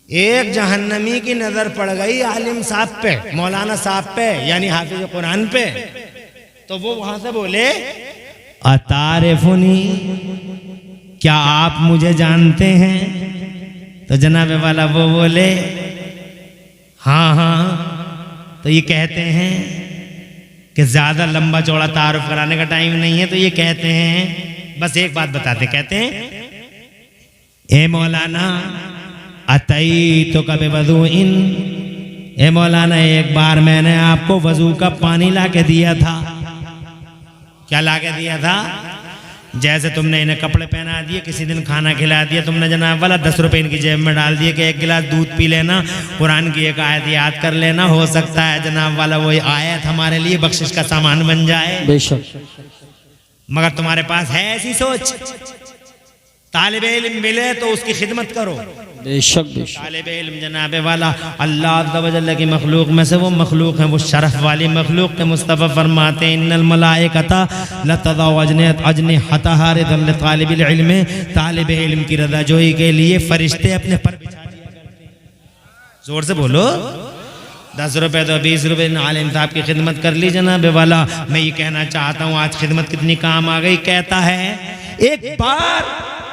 एक जहन्नमी की नजर पड़ गई आलिम साहब पे, मौलाना साहब पे, यानी हाफिज कुरान पे, तो वो वहां से बोले, अतारिफुनी, क्या आप मुझे जानते हैं? तो जनाब वाला वो बोले, हाँ हाँ। तो ये कहते हैं कि ज्यादा लंबा चौड़ा तारुफ कराने का टाइम नहीं है, तो ये कहते हैं, बस एक बात बताते, कहते हैं, ए मौलाना अतई तो कभी वजू इन, ए मौलाना एक बार मैंने आपको वजू का पानी ला के दिया था। क्या ला के दिया था? जैसे तुमने इन्हें कपड़े पहना दिए, किसी दिन खाना खिला दिया तुमने जनाब वाला, 10 रुपए इनकी जेब में डाल दिए कि 1 गिलास दूध पी लेना, कुरान की एक आयत याद कर लेना, हो सकता है जनाब वाला वही आयत हमारे लिए बख्शिश का सामान बन जाए। बेशक। मगर तुम्हारे पास है ऐसी सोच? तालिबे इल्म मिले तो उसकी खिदमत करो। बेशक बेशक। तालिबे इल्म जनाबे वाला अल्लाह अज़्ज़ा व जल्ल की मखलूक में से वो मखलूक है, वो शरफ वाली मखलूक के मुस्तफ़ा फरमाते हैं, इन्नल मलाइकता लतज़अु अजनिहतहा रिदन लितालिबिल इल्म, तालिबे इल्म की रज़ाजोई के लिए फरिश्ते अपने पर बिछा दिया करते हैं। जोर से बोलो। 10 रुपए तो 20 रुपए आलिम साहब की खिदमत कर ली जनाबे वाला। मैं ये कहना चाहता हूँ आज खिदमत कितनी काम आ गई। कहता है एक बार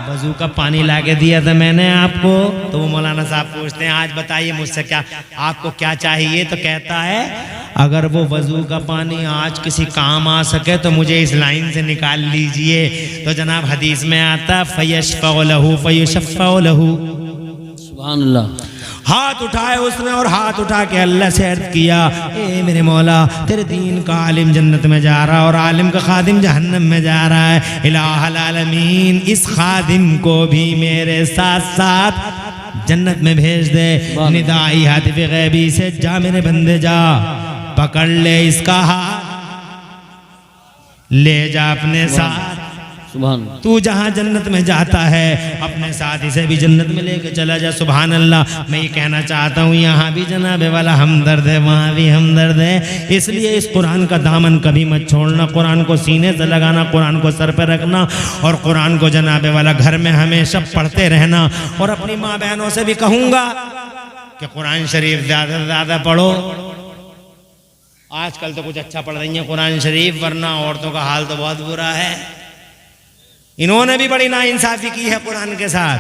वजू का पानी ला के दिया था मैंने आपको, तो वो मौलाना साहब पूछते हैं आज बताइए मुझसे क्या आपको क्या चाहिए? तो कहता है अगर वो वजू का पानी आज किसी काम आ सके तो मुझे इस लाइन से निकाल लीजिए। तो जनाब हदीस में आता फयशफ़अु लहू फयुशफ़अु लहू, सुभान अल्लाह। हाथ उठाए उसने और हाथ उठा के अल्लाह से अर्ज किया, ए मेरे मौला तेरे दीन का आलिम जन्नत में जा रहा और आलिम का खादिम जहन्नम में जा रहा है, इलाहुल आलमीन इस खादिम को भी मेरे साथ साथ जन्नत में भेज दे। निदाई हातिफ गैबी से, जा मेरे बंदे जा, पकड़ ले इसका हाथ, ले जा अपने साथ, तू जहाँ जन्नत में जाता है अपने साथ इसे भी जन्नत में लेके चला जा। सुभान अल्लाह। मैं ये कहना चाहता हूँ यहाँ भी जनाबे वाला हमदर्द है, वहाँ भी हमदर्द है। इसलिए इस कुरान का दामन कभी मत छोड़ना, कुरान को सीने से लगाना, कुरान को सर पर रखना और कुरान को जनाबे वाला घर में हमेशा पढ़ते रहना। और अपनी माँ बहनों से भी कहूँगा कि कुरान शरीफ ज़्यादा से ज़्यादा पढ़ो। आजकल तो कुछ अच्छा पढ़ रही है कुरान शरीफ, वरना औरतों का हाल तो बहुत बुरा है। इन्होंने भी बड़ी नाइंसाफी की है कुरान के साथ।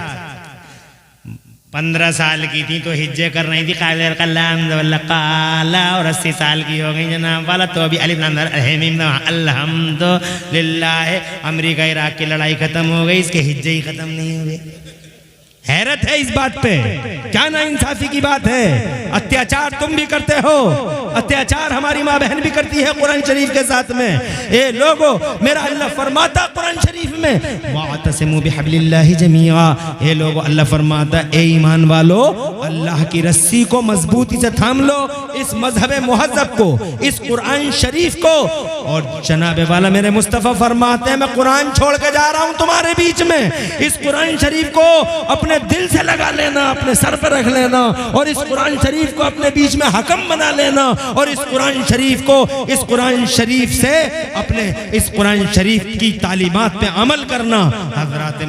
15 साल की थी तो हिज्जे कर रही थी काला, और 80 साल की हो गई जनाब वाला तो अभी अल्हम्दुलिल्लाह अमेरिका इराक की लड़ाई खत्म हो गई, इसके हिज्जे ही खत्म नहीं हुए। हैरत है इस बात पे, क्या नाइंसाफी की बात है। अत्याचार तुम भी करते हो, अत्याचार हमारी माँ बहन भी करती है कुरान शरीफ के साथ में। ए लोगो, मेरा अल्लाह फरमाता कुरान शरीफ में, वातसिमू बिहब्लिल्लाहि जमीआ, ये लोग अल्लाह फरमाता है ए ईमान वालो अल्लाह की रस्सी को मजबूती से थाम लो, इस मजहब मुहज्जब को, इस कुरान शरीफ को। और जनाब वाला मेरे मुस्तफ़ा फरमाते हैं मैं कुरान छोड़ के जा रहा हूँ तुम्हारे बीच में, इस कुरान शरीफ को अपने दिल से लगा लेना, अपने सर पर रख लेना और इस कुरान शरीफ को अपने बीच में हकम बना लेना और इस कुरान शरीफ को, इस कुरान शरीफ से अपने, इस कुरान शरीफ की तालीमात पे अमल करना। हज़रात